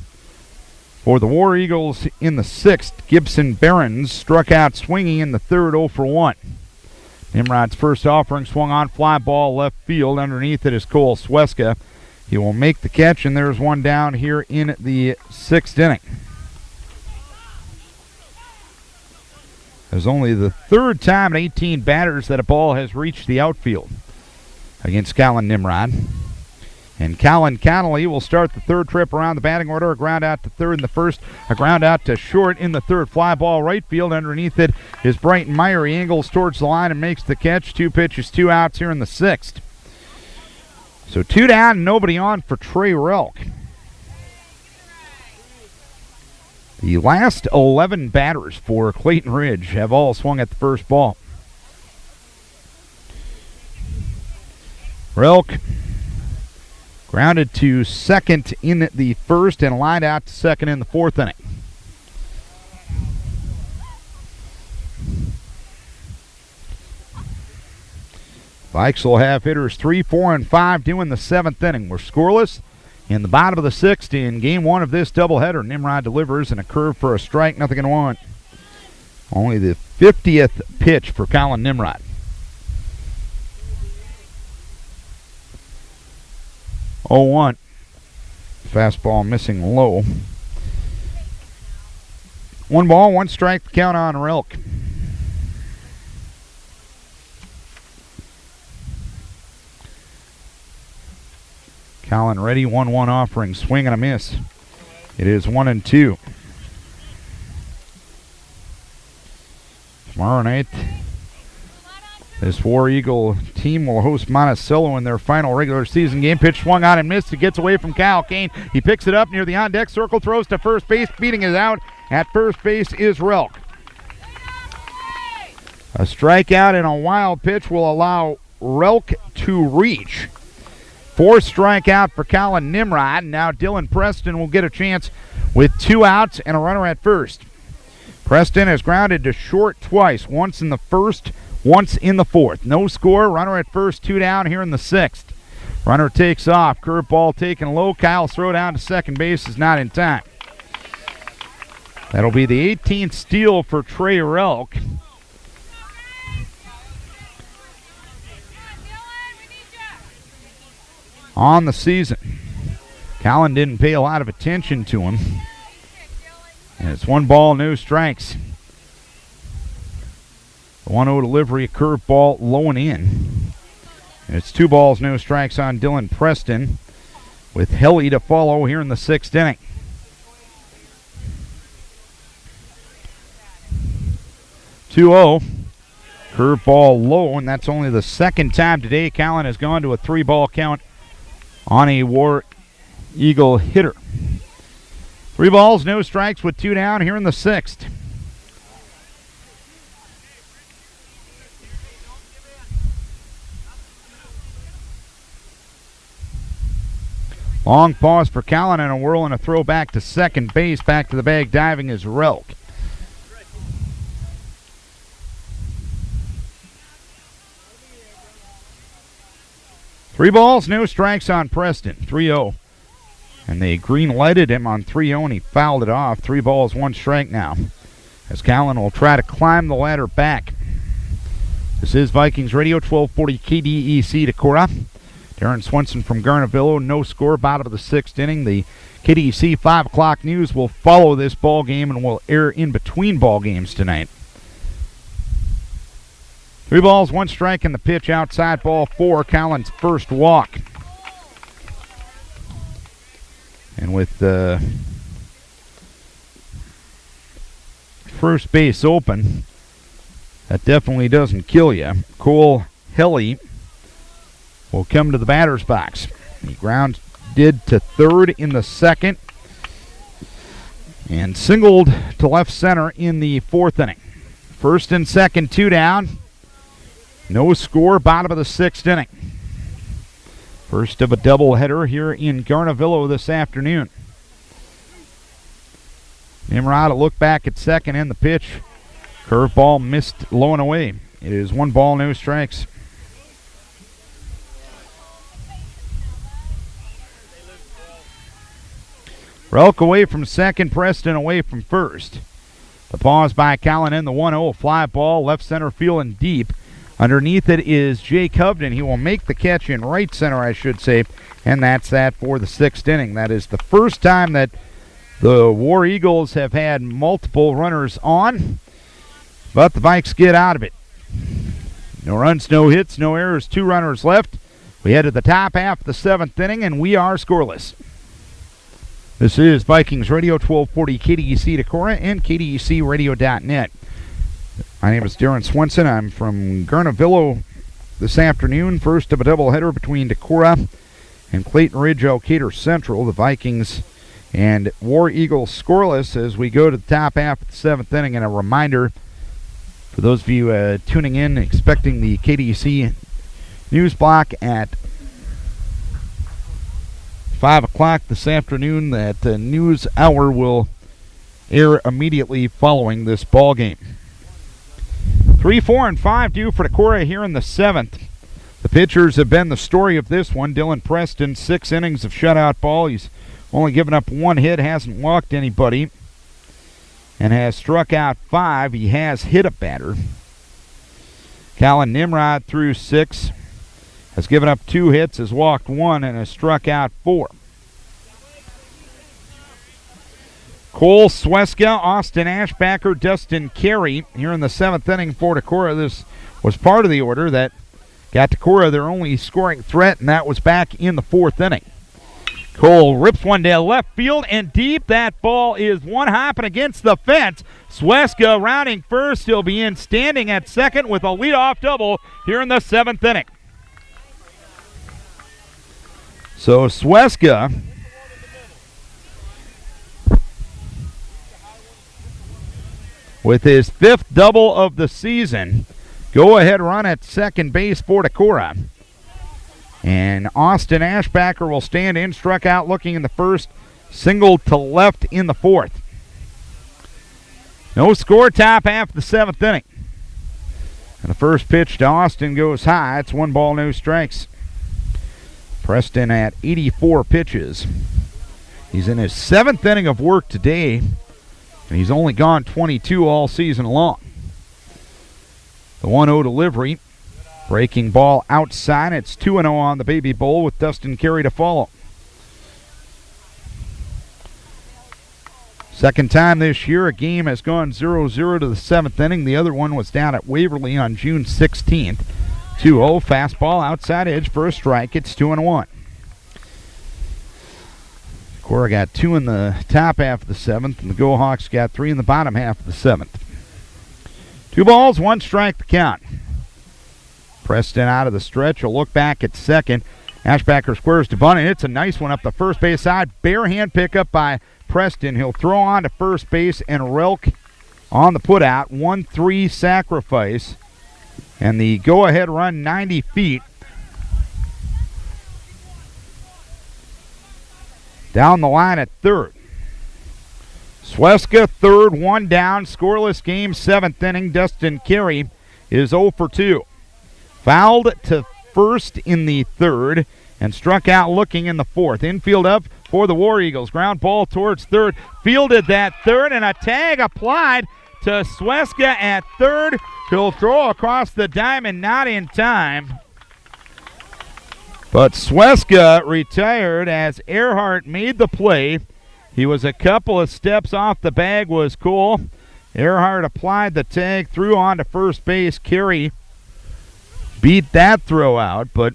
for the War Eagles in the 6th. Gibson Behrens struck out swinging in the 3rd, 0 for 1. Nimrod's first offering swung on, fly ball left field. Underneath it is Cole Sweska. He will make the catch, and there's one down here in the 6th inning. There's only the 3rd time in 18 batters that a ball has reached the outfield against Callan Nimrod. And Callan Connolly will start the 3rd trip around the batting order. A ground out to 3rd in the 1st, a ground out to short in the 3rd. Fly ball right field. Underneath it is Brighton Meyer. He angles towards the line and makes the catch. 2 pitches, 2 outs here in the 6th. So 2 down, nobody on for Trey Relk. The last 11 batters for Clayton Ridge have all swung at the first ball. Relk grounded to 2nd in the 1st and lined out to 2nd in the 4th inning. Vikes will have hitters 3, 4, and 5 doing the 7th inning. We're scoreless in the bottom of the 6th in game 1 of this doubleheader. Nimrod delivers and a curve for a strike, 0-1. Only the 50th pitch for Colin Nimrod. 0-1. Fastball missing low. 1 ball, 1 strike, the count on Relk. Colin ready, 1-1 offering, swing and a miss. It is 1-2. Tomorrow night, this War Eagle team will host Monticello in their final regular season game. Pitch swung on and missed. It gets away from Kyle Kane. He picks it up near the on-deck circle, throws to first base. Beating it out at first base is Relk. A strikeout and a wild pitch will allow Relk to reach. 4th strikeout for Colin Nimrod. Now Dylan Preston will get a chance with 2 outs and a runner at first. Preston has grounded to short twice, once in the 1st, once in the 4th. No score, runner at first, 2 down here in the 6th. Runner takes off, curveball taken low. Kyle's throw down to second base is not in time. That'll be the 18th steal for Trey Relk. On the season. Colin didn't pay a lot of attention to him. And it's 1 ball, no strikes. The 1-0 delivery, a curveball low and in. And it's 2 balls, no strikes on Dylan Preston, with Helly to follow here in the 6th inning. (2-0). Curveball low, and that's only the 2nd time today Colin has gone to a 3-ball count on a War Eagle hitter. 3 balls, no strikes with 2 down here in the 6th. Long pause for Colin and a whirl and a throw back to second base. Back to the bag diving is Relk. Three balls, no strikes on Preston. 3-0. And they green lighted him on 3-0 and he fouled it off. 3 balls, 1 strike now, as Colin will try to climb the ladder back. This is Vikings Radio, 1240 KDEC Decorah. Darren Swenson from Garnavillo, no score, bottom of the 6th inning. The KDEC 5 o'clock news will follow this ball game and will air in between ball games tonight. 3 balls, 1 strike, and the pitch outside ball 4, Colin's first walk. And with the first base open, that definitely doesn't kill you. Cole Helly will come to the batter's box. He grounded to third in the 2nd and singled to left center in the 4th inning. 1st and 2nd, 2 down. No score, bottom of the 6th inning. First of a doubleheader here in Garnavillo this afternoon. Nimrod a look back at second and the pitch. Curveball missed low and away. It is 1 ball, no strikes. Relk away from second, Preston away from first. The pause by Colin in the 1-0 fly ball, left center field and deep. Underneath it is Jake Hovden. He will make the catch in right center, I should say, and that's that for the 6th inning. That is the first time that the War Eagles have had multiple runners on, but the Vikes get out of it. No runs, no hits, no errors, 2 runners left. We head to the top half of the 7th inning, and we are scoreless. This is Vikings Radio, 1240 KDEC Decorah and KDECradio.net. My name is Darren Swenson. I'm from Garnavillo this afternoon. First of a doubleheader between Decorah and Clayton Ridge-Elkader Central. The Vikings and War Eagles scoreless as we go to the top half of the 7th inning. And a reminder for those of you tuning in, expecting the KDEC news block at 5 o'clock this afternoon. That news hour will air immediately following this ball game. 3, 4, and 5 due for Decorah here in the 7th. The pitchers have been the story of this one. Dylan Preston, 6 innings of shutout ball. He's only given up 1 hit, hasn't walked anybody, and has struck out 5. He has hit a batter. Colin Nimrod through 6, has given up 2 hits, has walked 1, and has struck out 4. Cole Sweska, Austin Ashbacker, Dustin Carey here in the 7th inning for Decorah. This was part of the order that got Decorah their only scoring threat, and that was back in the 4th inning. Cole rips one to left field and deep. That ball is one hopping against the fence. Sweska rounding first. He'll be in standing at second with a leadoff double here in the 7th inning. So Sweska with his 5th double of the season. Go-ahead run at second base for Decorah. And Austin Ashbacker will stand in, struck out looking in the 1st, singled to left in the 4th. No score, top half of the 7th inning. And the first pitch to Austin goes high. It's 1 ball, no strikes. Preston at 84 pitches. He's in his 7th inning of work today, and he's only gone 22 all season long. The 1-0 delivery. Breaking ball outside. It's 2-0 on the Baby Bowl with Dustin Carey to follow. Second time this year a game has gone 0-0 to the 7th inning. The other one was down at Waverly on June 16th. 2-0, fastball outside edge for a strike. It's 2-1. Decorah got 2 in the top half of the 7th, and the Go Hawks got 3 in the bottom half of the 7th. 2 balls, 1 strike to count. Preston out of the stretch. He'll look back at second. Ashbacker squares to bunt, and it's a nice one up the first base side. Bare hand pickup by Preston. He'll throw on to first base, and Relk on the putout. 1-3 sacrifice. And the go-ahead run 90 feet. Down the line at third. Sweska third, 1 down, scoreless game, 7th inning. Dustin Carey is 0 for 2. Fouled to first in the 3rd and struck out looking in the 4th. Infield up for the War Eagles. Ground ball towards third. Fielded that 3rd, and a tag applied to Sweska at 3rd. He'll throw across the diamond, not in time. But Sweska retired as Earhart made the play. He was a couple of steps off the bag, was cool. Earhart applied the tag, threw on to first base. Carey beat that throw out, but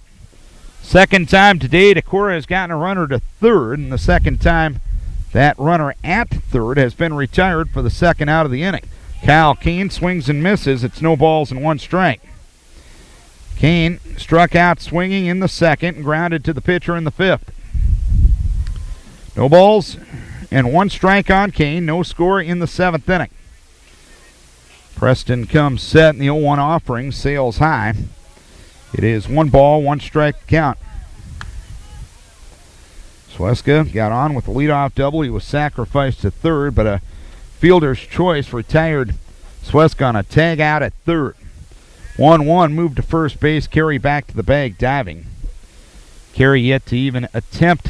second time today, Decorah has gotten a runner to 3rd, and the second time that runner at 3rd has been retired for the 2nd out of the inning. Kyle Kane swings and misses. It's no balls and 1 strike. Kane struck out swinging in the 2nd and grounded to the pitcher in the 5th. No balls and 1 strike on Kane. No score in the 7th inning. Preston comes set in the 0-1 offering. Sails high. It is 1 ball, 1 strike count. Sweska got on with the leadoff double. He was sacrificed to 3rd, but a fielder's choice retired Sweska on a tag out at 3rd. 1-1, moved to first base. Carey back to the bag, diving. Carey yet to even attempt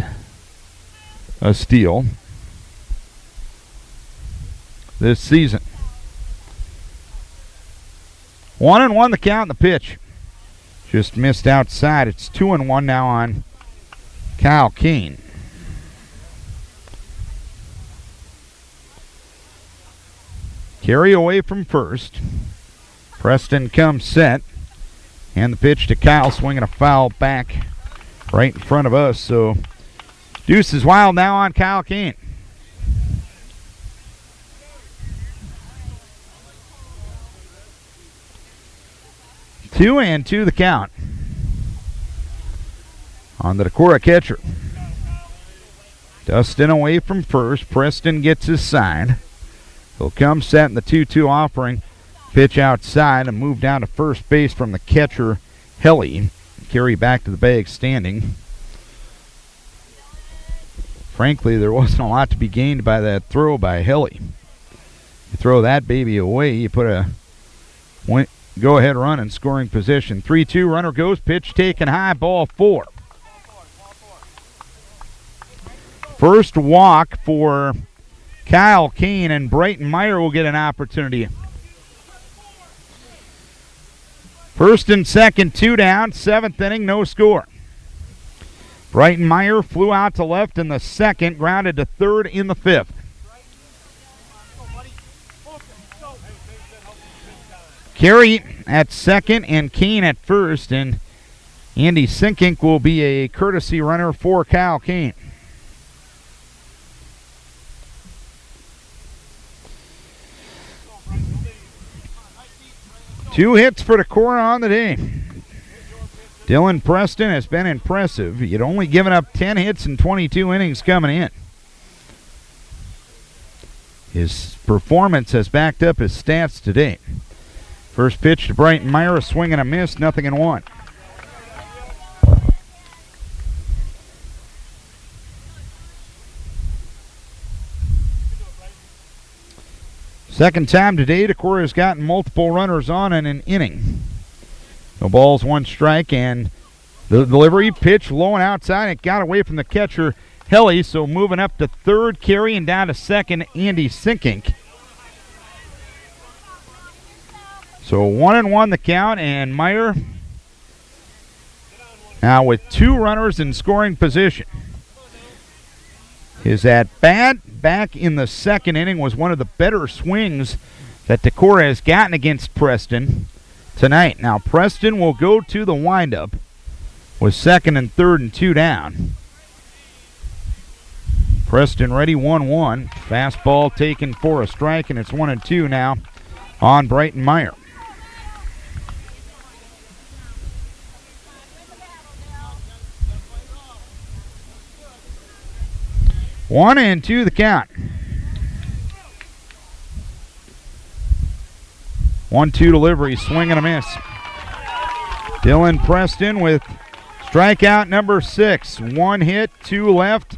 a steal this season. 1-1 the count and the pitch. Just missed outside. It's 2-1 now on Kyle Keene. Carry away from first. Preston comes set. And the pitch to Kyle, swinging a foul back right in front of us. So deuce is wild now on Kyle Keene. Two and two the count on the Decorah catcher. Dustin away from first. Preston gets his sign. He'll come set in the 2-2 offering. Pitch outside and move down to first base from the catcher, Helly. Carry back to the bag standing. Frankly, there wasn't a lot to be gained by that throw by Helly. You throw that baby away, you put a go-ahead run in scoring position. 3-2, runner goes, pitch taken high, ball 4. First walk for Kyle Keene, and Brighton Meyer will get an opportunity. First and second, 2 down, 7th inning, no score. Brighton Meyer flew out to left in the second, grounded to third in the 5th. Carey at second and Keene at first, and Andy Sinkink will be a courtesy runner for Kyle Keene. Two hits for Decorah on the day. Dylan Preston has been impressive. He'd only given up 10 hits in 22 innings coming in. His performance has backed up his stats today. First pitch to Brighton Meyer, a swing and a miss, 0-1. Second time today, Decorah has gotten multiple runners on in an inning. No balls, 1 strike, and the delivery pitch low and outside. It got away from the catcher, Helly, so moving up to third, Carey, and down to second, Andy Sinkink. So 1-1 the count, and Meyer now with 2 runners in scoring position. His at-bat back in the second inning was one of the better swings that Decorah has gotten against Preston tonight. Now Preston will go to the windup with second and third and 2 down. Preston ready, 1-1. Fastball taken for a strike, and it's 1-2 now on Brighton Meyer. One and 2 the count. 1-2 delivery, swing and a miss. Dylan Preston with strikeout number 6. 1 hit, 2 left.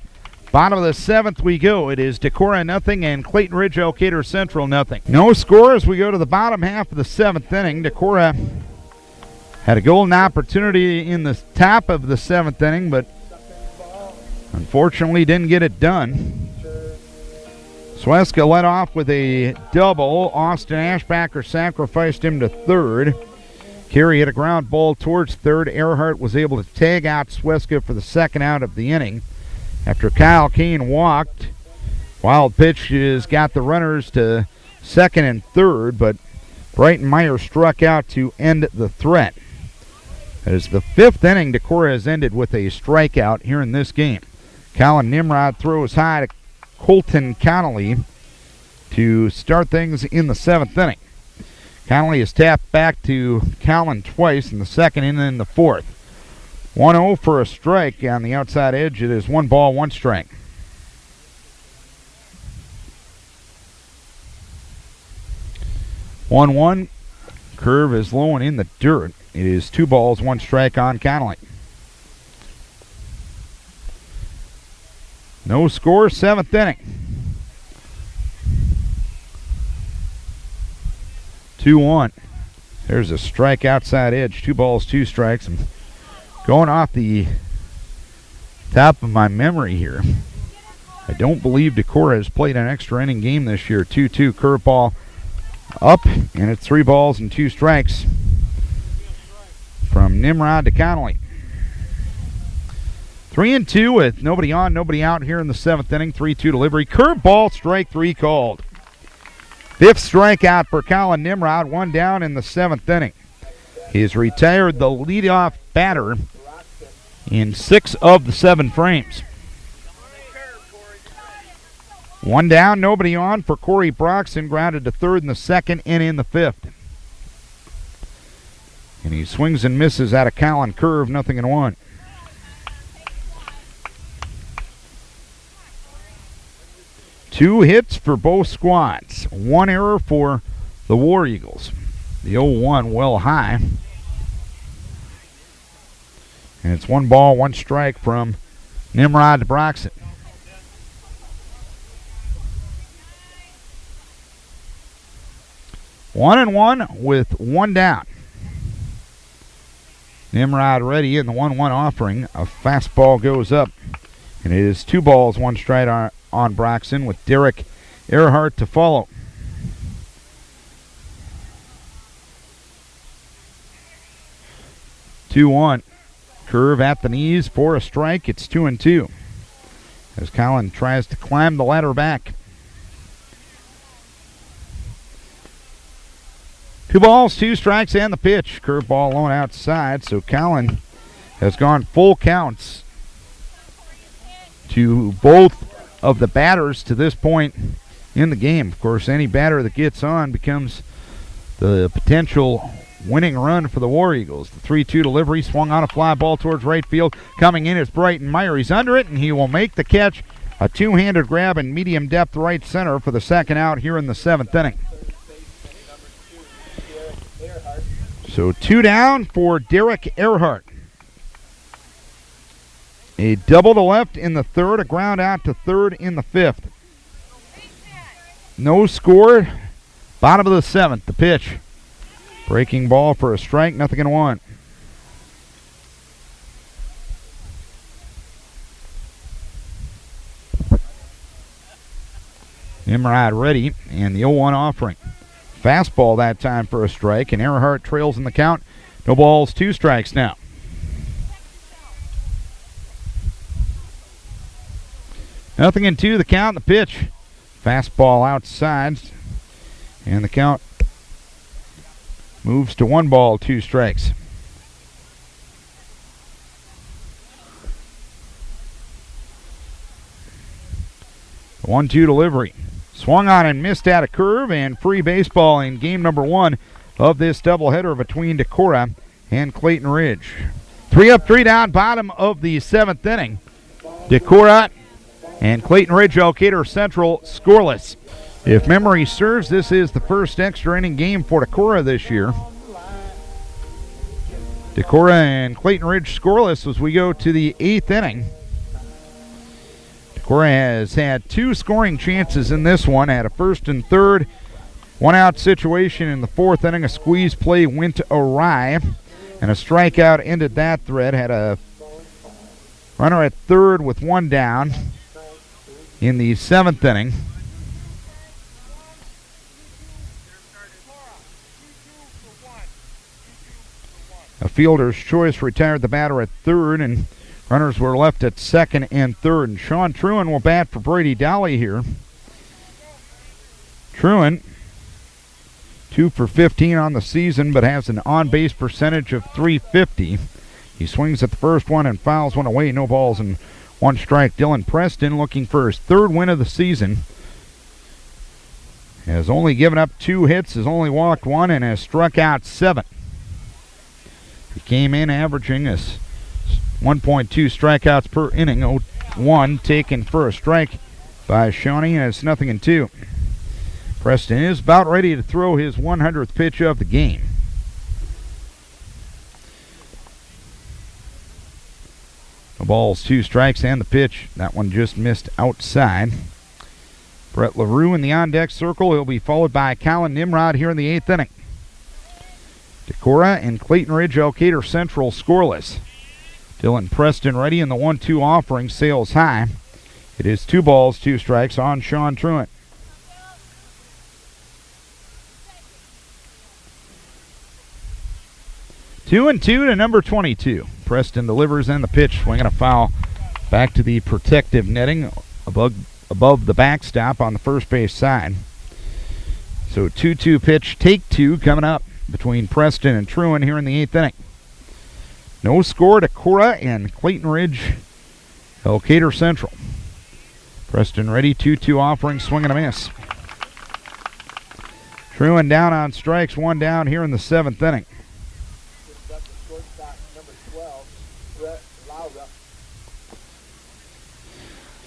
Bottom of the 7th we go. It is Decorah 0 and Clayton Ridge-Elkader Central 0. No score as we go to the bottom half of the 7th inning. Decorah had a golden opportunity in the top of the 7th inning, but unfortunately didn't get it done. Sweska led off with a double. Austin Ashbacker sacrificed him to third. Carey hit a ground ball towards third. Earhart was able to tag out Sweska for the second out of the inning. After Kyle Keene walked, wild pitch has got the runners to second and third, but Brighton Meyer struck out to end the threat. As the 5th inning, Decorah has ended with a strikeout here in this game. Colin Nimrod throws high to Colton Connolly to start things in the 7th inning. Connolly is tapped back to Colin twice in the 2nd and then the 4th. 1-0 for a strike on the outside edge. It is 1 ball, 1 strike. One curve is low and in the dirt. It is 2 balls, 1 strike on Connolly. No score, 7th inning. 2-1. There's a strike outside edge. 2 balls, 2 strikes. And going off the top of my memory here, I don't believe Decorah has played an extra inning game this year. 2-2 curveball up, and it's 3 balls and 2 strikes from Nimrod to Connolly. 3-2 with nobody on, nobody out here in the 7th inning. 3-2 delivery. Curveball, strike 3 called. 5th strikeout for Colin Nimrod, 1 down in the 7th inning. He's retired the leadoff batter in 6 of the 7 frames. 1 down, nobody on for Corey Broxton, grounded to 3rd in the 2nd and in the 5th. And he swings and misses at a Colin curve, 0-1. Two hits for both squads. 1 error for the War Eagles. The 0-1 well high. And it's 1 ball, 1 strike from Nimrod to Broxton. One and 1 with 1 down. Nimrod ready in the 1-1 offering. A fastball goes up. And it is 2 balls, 1 strike on Broxton with Derek Earhart to follow. Two 1. Curve at the knees for a strike. It's 2-2. As Colin tries to climb the ladder back. 2 balls, 2 strikes, and the pitch. Curveball low outside, so Colin has gone full counts to both of the batters to this point in the game. Of course, any batter that gets on becomes the potential winning run for the War Eagles. The 3-2 delivery swung on a fly ball towards right field. Coming in is Brighton Meyer. He's under it, and he will make the catch. A 2-handed grab in medium depth right center for the 2nd out here in the 7th inning. So 2 down for Derek Earhart. A double to left in the 3rd, a ground out to 3rd in the 5th. No score. Bottom of the 7th, the pitch. Breaking ball for a strike, 0-1. Nimrod ready, and the 0-1 offering. Fastball that time for a strike, and Earhart trails in the count. No balls, 2 strikes now. 0-2 the count, the pitch. Fastball outside, and the count moves to 1 ball, 2 strikes. The 1-2 delivery. Swung on and missed at a curve, and free baseball in game number 1 of this doubleheader between Decorah and Clayton Ridge. 3 up, 3 down, bottom of the 7th inning. Decorah and Clayton Ridge-Elkader Central scoreless. If memory serves, this is the first extra inning game for Decorah this year. Decorah and Clayton Ridge scoreless as we go to the 8th inning. Decorah has had 2 scoring chances in this one. Had a 1st and 3rd, 1-out situation in the 4th inning. A squeeze play went awry, and a strikeout ended that thread. Had a runner at 3rd with 1 down in the 7th inning. A fielder's choice retired the batter at 3rd, and runners were left at 2nd and 3rd. And Sean Truan will bat for Brady Dolly here. Truan, 2 for 15 on the season, but has an on-base percentage of .350. He swings at the first one and fouls one away. No balls and 1 strike. Dylan Preston looking for his 3rd win of the season. Has only given up 2 hits, has only walked 1, and has struck out 7. He came in averaging us 1.2 strikeouts per inning. 0-1 taken for a strike by Shawnee, and it's 0-2. Preston is about ready to throw his 100th pitch of the game. The balls, 2 strikes, and the pitch. That one just missed outside. Brett LaRue in the on-deck circle. He'll be followed by Colin Nimrod here in the 8th inning. Decorah and Clayton Ridge-Elkader Central scoreless. Dylan Preston ready in the 1-2 offering. Sails high. It is 2 balls, 2 strikes on Sean Truant. 2-2 to number 22. Preston delivers and the pitch, swinging a foul back to the protective netting above the backstop on the first base side. So 2-2 pitch, take two coming up between Preston and Truon here in the 8th inning. No score to Decorah and Clayton Ridge-Elkader Central. Preston ready, 2-2 offering, swing and a miss. Truon down on strikes, one down here in the 7th inning.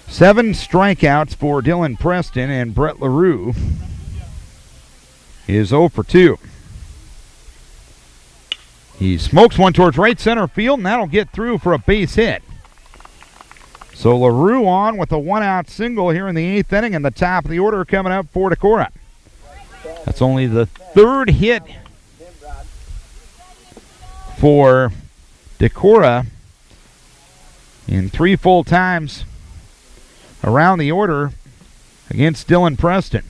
7 strikeouts for Dylan Preston, and Brett LaRue is 0 for 2. He smokes one towards right center field, and that'll get through for a base hit. So LaRue on with a one-out single here in the 8th inning, and the top of the order coming up for Decorah. That's only the 3rd hit for Decorah in 3 full times around the order against Dylan Preston.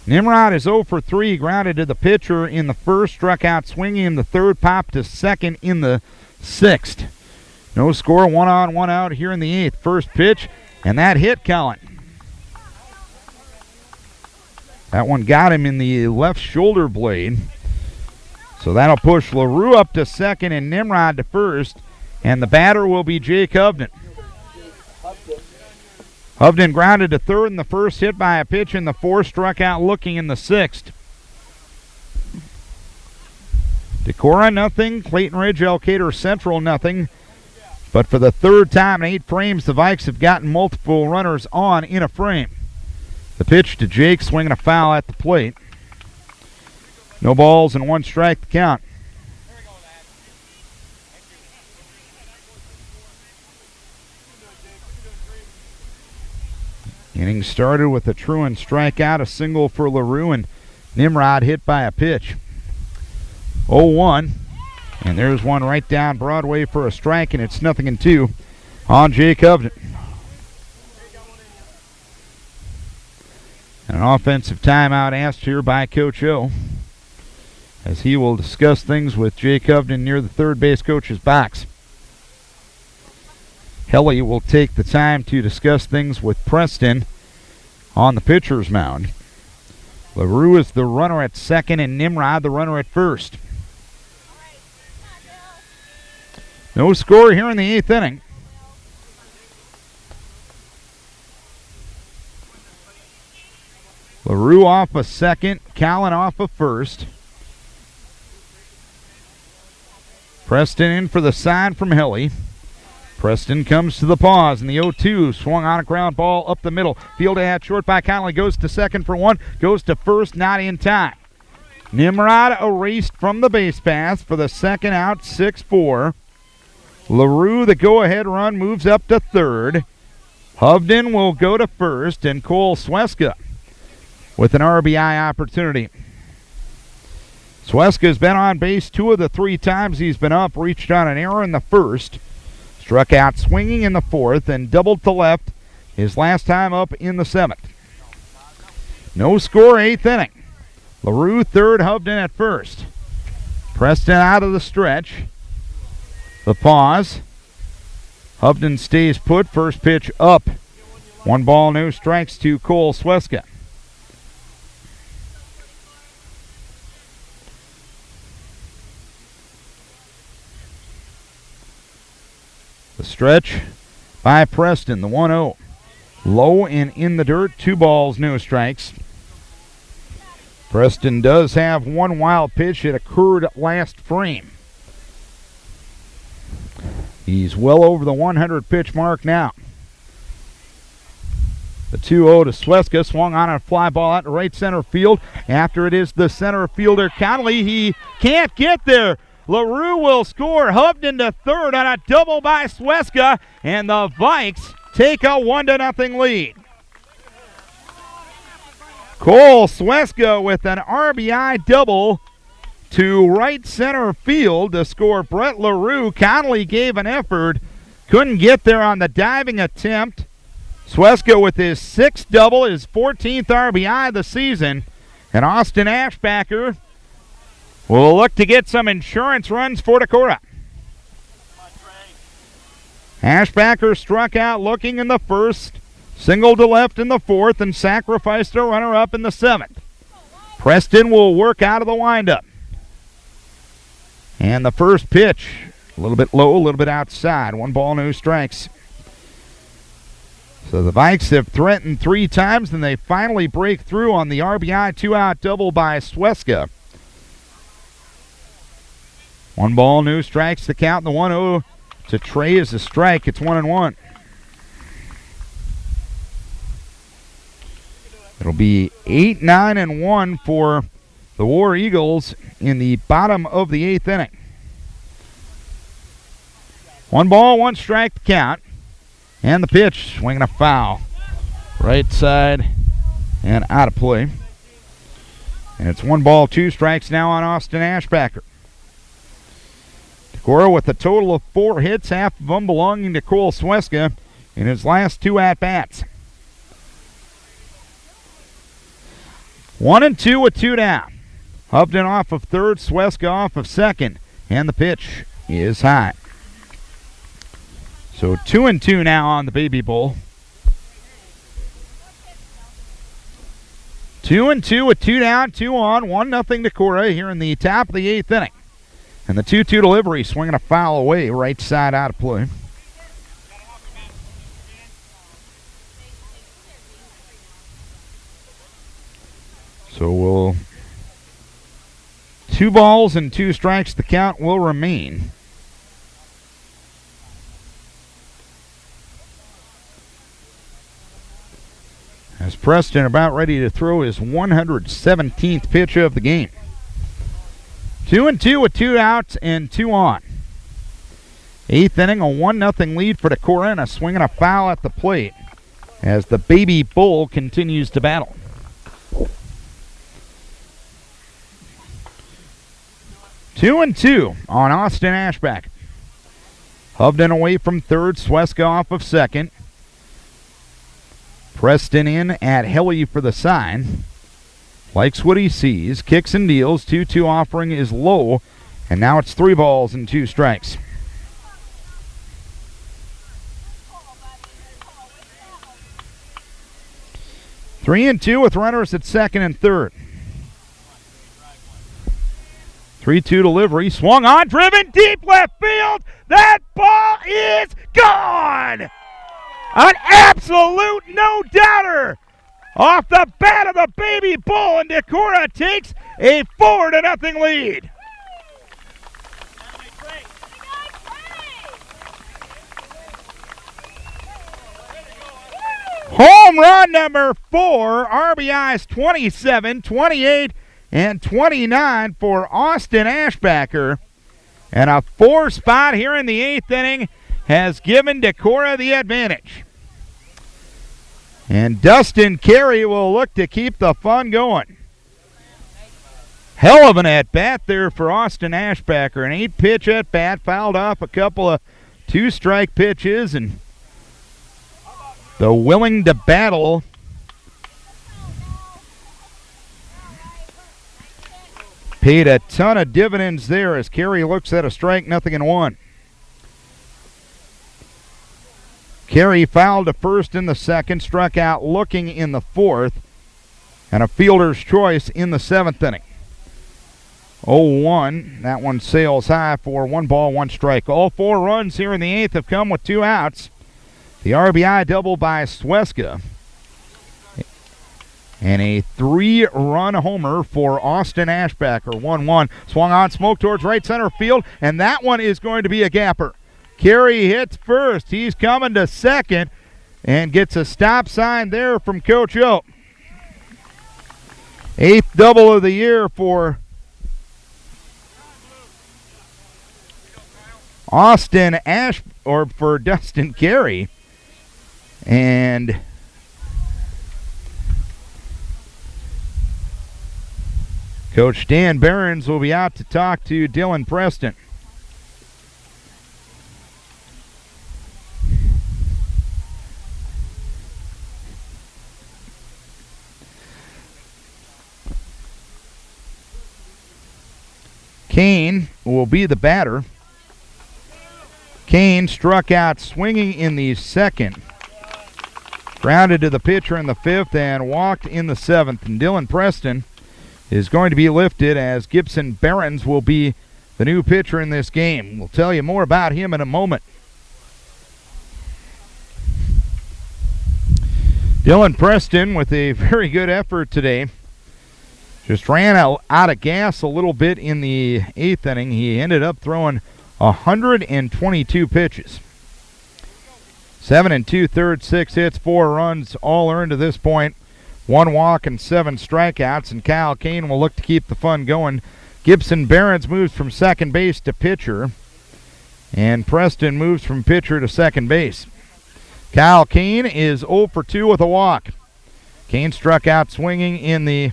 Nimrod is 0 for 3, grounded to the pitcher in the 1st, struck out swinging in the 3rd, popped to 2nd in the 6th. No score, 1 on, 1 out here in the 8th. First pitch, and that hit Cullen. That one got him in the left shoulder blade. So that'll push LaRue up to 2nd and Nimrod to 1st, and the batter will be Jake Hovden. Hovden grounded to 3rd in the 1st, hit by a pitch in the 4th, struck out looking in the 6th. Decorah nothing, Clayton Ridge-Elkader Central nothing. But for the 3rd time in 8 frames, the Vikes have gotten multiple runners on in a frame. The pitch to Jake, swinging a foul at the plate. No balls and 1 strike to count. Inning started with a Truon strikeout, a single for LaRue, and Nimrod hit by a pitch. 0-1, and there's one right down Broadway for a strike, and it's 0-2 on Jake Hovden. An offensive timeout asked here by Coach O, as he will discuss things with Jake Hovden near the 3rd base coach's box. Kelly will take the time to discuss things with Preston on the pitcher's mound. LaRue is the runner at 2nd and Nimrod the runner at 1st. No score here in the 8th inning. LaRue off a 2nd, Callan off a 1st. Preston in for the sign from Hilly. Preston comes to the pause, and the 0-2 swung on a ground ball up the middle. Fielded at short by Connolly, goes to 2nd for 1, goes to 1st, not in time. Nimrod erased from the base path for the 2nd out, 6-4. LaRue, the go-ahead run, moves up to 3rd. Hovden will go to 1st, and Cole Sweska with an RBI opportunity. Sweska's been on base 2 of the 3 times he's been up, reached on an error in the 1st. Struck out swinging in the 4th and doubled to left his last time up in the 7th. No score, 8th inning. LaRue 3rd, Hovden at 1st. Preston out of the stretch. The pause. Hovden stays put. First pitch up. 1 ball, no strikes to Cole Sweska. The stretch by Preston, the 1-0. Low and in the dirt, 2 balls, no strikes. Preston does have 1 wild pitch. It occurred last frame. He's well over the 100 pitch mark now. The 2-0 to Sweska, swung on a fly ball out to right center field. After it is the center fielder Connolly, he can't get there. LaRue will score. Hovden to 3rd on a double by Sweska, and the Vikes take a 1-0 lead. Cole Sweska with an RBI double to right center field to score Brett LaRue. Connolly gave an effort, couldn't get there on the diving attempt. Sweska with his 6th double, his 14th RBI of the season, and Austin Ashbacker will look to get some insurance runs for Decorah. Ashbacker struck out looking in the first, singled to left in the fourth, and sacrificed a runner-up in the seventh. Preston will work out of the windup. And the first pitch, a little bit low, a little bit outside. 1 ball, no strikes. So the Vikes have threatened 3 times, and they finally break through on the RBI 2-out double by Sweska. 1 ball, no strikes to count. The 1-0 to Trey is a strike. It's 1-1. It'll be 8-9-1 for the War Eagles in the bottom of the 8th inning. 1 ball, 1 strike to count. And the pitch, swinging a foul. Right side and out of play. And it's 1 ball, 2 strikes now on Austin Ashbacker. Decorah with a total of 4 hits, half of them belonging to Cole Sweska in his last 2 at-bats. 1-2 with 2 down. Hovden off of third, Sweska off of second, and the pitch is high. So 2-2 now on the Baby Bowl. 2-2 with 2 down, 2 on, 1-0 Decorah here in the top of the 8th inning. And the 2-2 delivery, swinging a foul away, right side out of play. So we'll 2 balls and 2 strikes. The count will remain. As Preston about ready to throw his 117th pitch of the game. 2-2 with 2 outs and 2 on. 8th inning, a 1-0 lead for Decorah, and a swing and a foul at the plate as the Baby Bull continues to battle. 2-2 on Austin Ashback. Hovden away from third, Sweska off of second. Preston in at Helly for the sign. Likes what he sees, kicks and deals. 2-2 offering is low, and now it's 3 balls and 2 strikes. Three and 2 with runners at second and third. 3-2 delivery, swung on, driven deep left field. That ball is gone! An absolute no-doubter off the bat of the Baby Bull, and Decorah takes a 4-0 lead. Home run number 4, RBIs 27, 28, and 29 for Austin Ashbacker. And a 4 spot here in the 8th inning has given Decorah the advantage. And Dustin Carey will look to keep the fun going. Hell of an at-bat there for Austin Ashbacker. An 8-pitch at-bat, fouled off a couple of 2-strike pitches, and the willing to battle paid a ton of dividends there as Carey looks at a strike, 0-1. Carey fouled to first in the second, struck out looking in the fourth, and a fielder's choice in the 7th inning. 0-1, that one sails high for 1 ball, 1 strike. All 4 runs here in the 8th have come with 2 outs. The RBI double by Sweska, and a 3-run homer for Austin Ashbacker. 1-1, swung on, smoke towards right center field, and that one is going to be a gapper. Carey hits first. He's coming to second and gets a stop sign there from Coach O. 8th double of the year for for Dustin Carey. And Coach Dan Behrens will be out to talk to Dylan Preston. Kane will be the batter. Kane struck out swinging in the second. Grounded to the pitcher in the fifth and walked in the seventh. And Dylan Preston is going to be lifted as Gibson Behrens will be the new pitcher in this game. We'll tell you more about him in a moment. Dylan Preston with a very good effort today. Just ran out of gas a little bit in the eighth inning. He ended up throwing 122 pitches. 7 2/3, 6 hits, 4 runs, all earned to this point. 1 walk and 7 strikeouts, and Kyle Kane will look to keep the fun going. Gibson Behrens moves from second base to pitcher, and Preston moves from pitcher to second base. Kyle Kane is 0 for 2 with a walk. Kane struck out swinging in the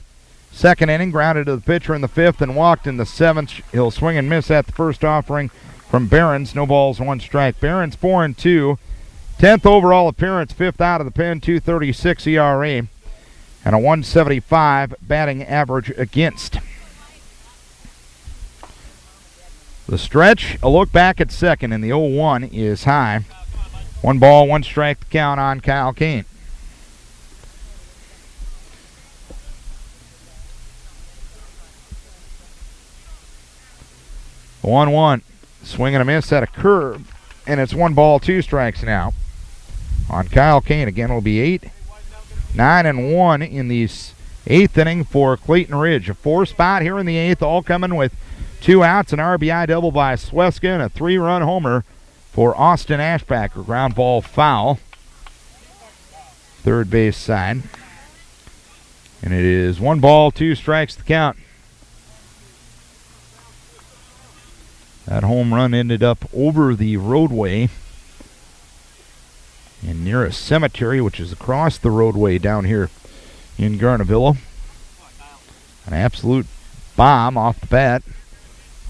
second inning, grounded to the pitcher in the fifth, and walked in the seventh. He'll swing and miss at the first offering from Behrens. No balls, 1 strike. Behrens 4 2. 10th overall appearance, 5th out of the pen, 2.36 ERA, and a 175 batting average against. The stretch, a look back at second, and the 0-1 is high. 1 ball, 1 strike to count on Kyle Kane. The 1-1, swing and a miss at a curve, and it's 1 ball, 2 strikes now on Kyle Kane. Again, it'll be 8, 9, and 1 in the 8th inning for Clayton Ridge. A 4 spot here in the 8th, all coming with 2 outs, an RBI double by Sweska, and a 3-run homer for Austin Ashbacker. Ground ball foul, third base side. And it is 1 ball, 2 strikes to count. That home run ended up over the roadway and near a cemetery, which is across the roadway down here in Garnavillo. An absolute bomb off the bat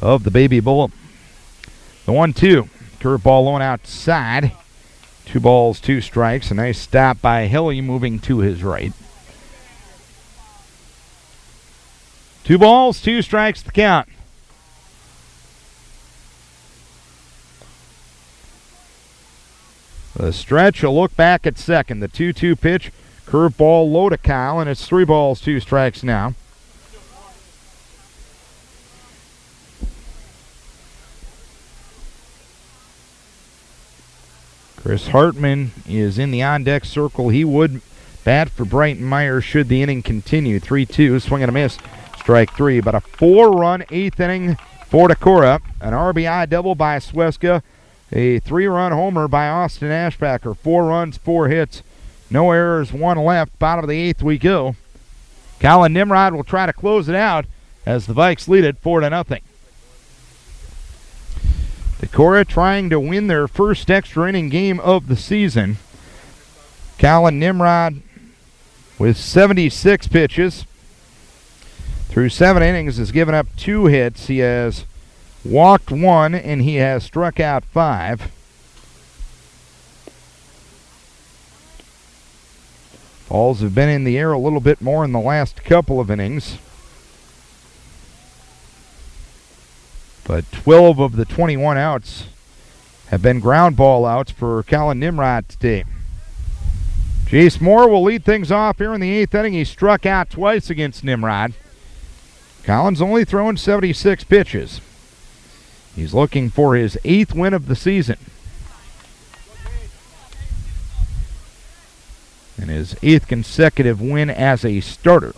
of the Baby Bull. The 1-2, curveball low outside. 2 balls, 2 strikes. A nice stop by Hilly moving to his right. 2 balls, 2 strikes to count. The stretch, a look back at second. The 2-2 pitch, curveball low to Kyle, and it's 3 balls, 2 strikes now. Chris Hartman is in the on-deck circle. He would bat for Brighton Meyer should the inning continue. 3-2, swing and a miss, strike 3. But a 4-run 8th inning for Decorah. An RBI double by Sweska. A 3-run homer by Austin Ashbacker. 4 runs, 4 hits, no errors, 1 left. Bottom of the 8th we go. Colin Nimrod will try to close it out as the Vikes lead it 4-0. Decorah trying to win their first extra inning game of the season. Colin Nimrod with 76 pitches through 7 innings has given up 2 hits. He has walked 1, and he has struck out 5. Balls have been in the air a little bit more in the last couple of innings. But 12 of the 21 outs have been ground ball outs for Colin Nimrod today. Jace Moore will lead things off here in the 8th inning. He struck out twice against Nimrod. Colin's only thrown 76 pitches. He's looking for his 8th win of the season. And his 8th consecutive win as a starter.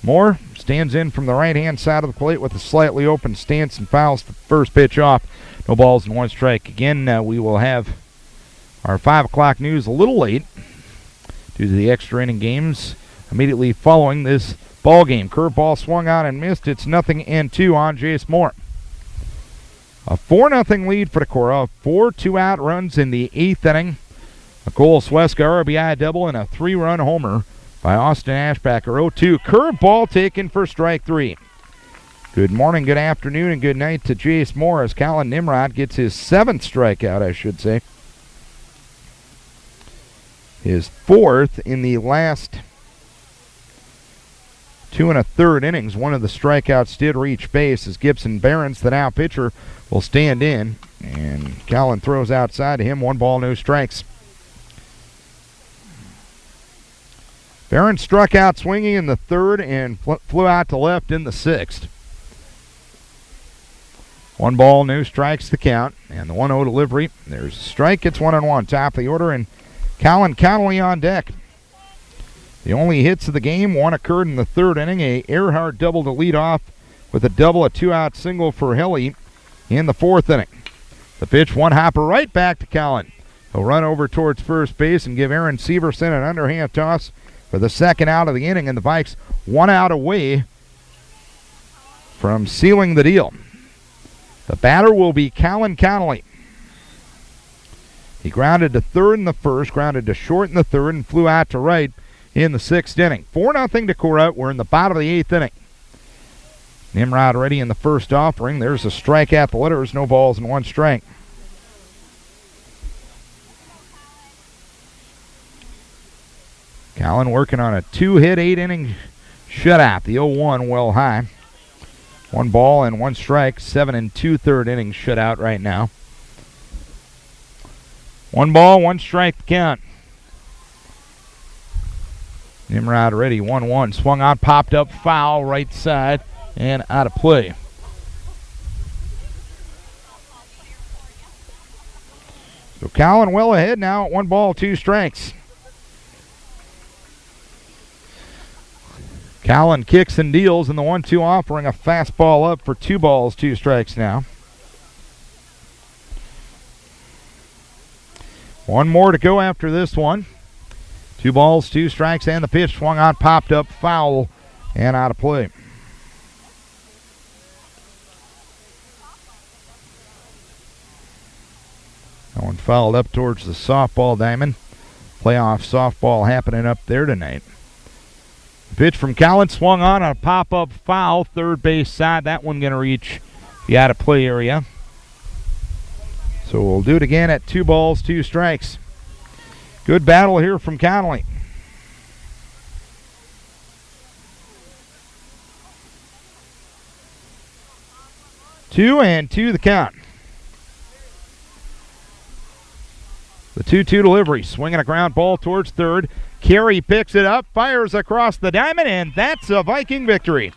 Moore stands in from the right-hand side of the plate with a slightly open stance and fouls the first pitch off. No balls and 1 strike. Again, we will have our 5 o'clock news a little late due to the extra inning games immediately following this ball game. Curveball swung on and missed. It's 0-2 on Jace Moore. A 4-0 lead for Decorah. 4 2-out runs in the 8th inning. A Cole Sweska RBI double and a 3-run homer by Austin Ashbacker. 0-2. Curveball taken for strike 3. Good morning, good afternoon, and good night to Jace Moore as Colin Nimrod gets his 7th strikeout, I should say. His 4th in the last 2 1/3 innings. One of the strikeouts did reach base as Gibson Barons, the now pitcher, will stand in. And Callan throws outside to him. 1 ball, no strikes. Barron struck out swinging in the 3rd and flew out to left in the 6th. 1 ball, no strikes the count. And the 1-0 delivery. There's a strike. It's 1-1. Top of the order, and Callan Connolly on deck. The only hits of the game, one occurred in the 3rd inning. A Earhart double to lead off with a double, a 2-out single for Hilly in the 4th inning. The pitch, one hopper right back to Callan. He'll run over towards first base and give Aaron Severson an underhand toss for the 2nd out of the inning, and the Vikes 1 out away from sealing the deal. The batter will be Callan Connolly. He grounded to 3rd in the 1st, grounded to short in the 3rd, and flew out to right in the 6th inning. 4-0 Decorah. We're in the bottom of the 8th inning. Nimrod ready in the first offering. There's a strike at the letters. No balls and 1 strike. Callan working on a 2-hit, 8-inning shutout. The 0-1 well high. 1 ball and 1 strike. 7 2/3 innings shutout right now. 1 ball, 1 strike to count. Nimrod ready, 1-1. Swung on, popped up, foul, right side, and out of play. So Callan well ahead now at 1 ball, 2 strikes. Callan kicks and deals in the 1-2 offering, a fastball up for 2 balls, 2 strikes now. 1 more to go after this one. 2 balls, 2 strikes, and the pitch swung on, popped up, foul, and out of play. That one fouled up towards the softball diamond. Playoff softball happening up there tonight. The pitch from Callan swung on a pop-up foul, 3rd base side. That one going to reach the out of play area. So we'll do it again at 2 balls, 2 strikes. Good battle here from Connolly. Two the count. The 2-2 delivery, swinging a ground ball towards 3rd. Carey picks it up, fires across the diamond, and that's a Viking victory.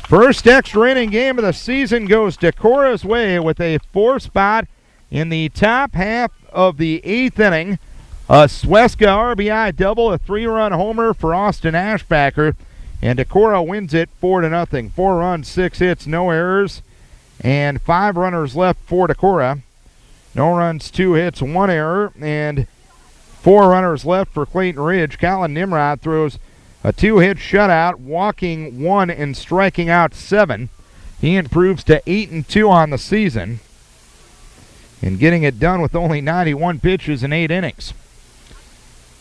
First extra inning game of the season goes Decorah's way with a 4th spot in the top half of the 8th inning. A Sweska RBI double, a 3-run homer for Austin Ashbacker, and Decorah wins it 4-0. 4 runs, 6 hits, no errors, and 5 runners left for Decorah. No runs, 2 hits, 1 error, and 4 runners left for Clayton Ridge. Callan Nimrod throws a 2-hit shutout, walking 1 and striking out 7. He improves to 8-2 on the season, and getting it done with only 91 pitches in 8 innings.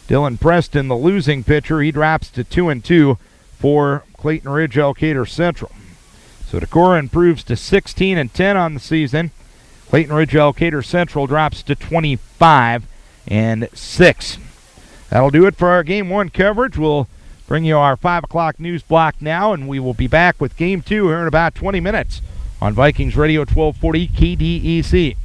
Dylan Preston, the losing pitcher, he drops to 2-2 for Clayton Ridge-Elkader Central. So Decorah improves to 16-10 on the season. Clayton Ridge-Elkader Central drops to 25-6. That'll do it for our Game 1 coverage. We'll bring you our 5 o'clock news block now, and we will be back with Game 2 here in about 20 minutes on Vikings Radio 1240 KDEC.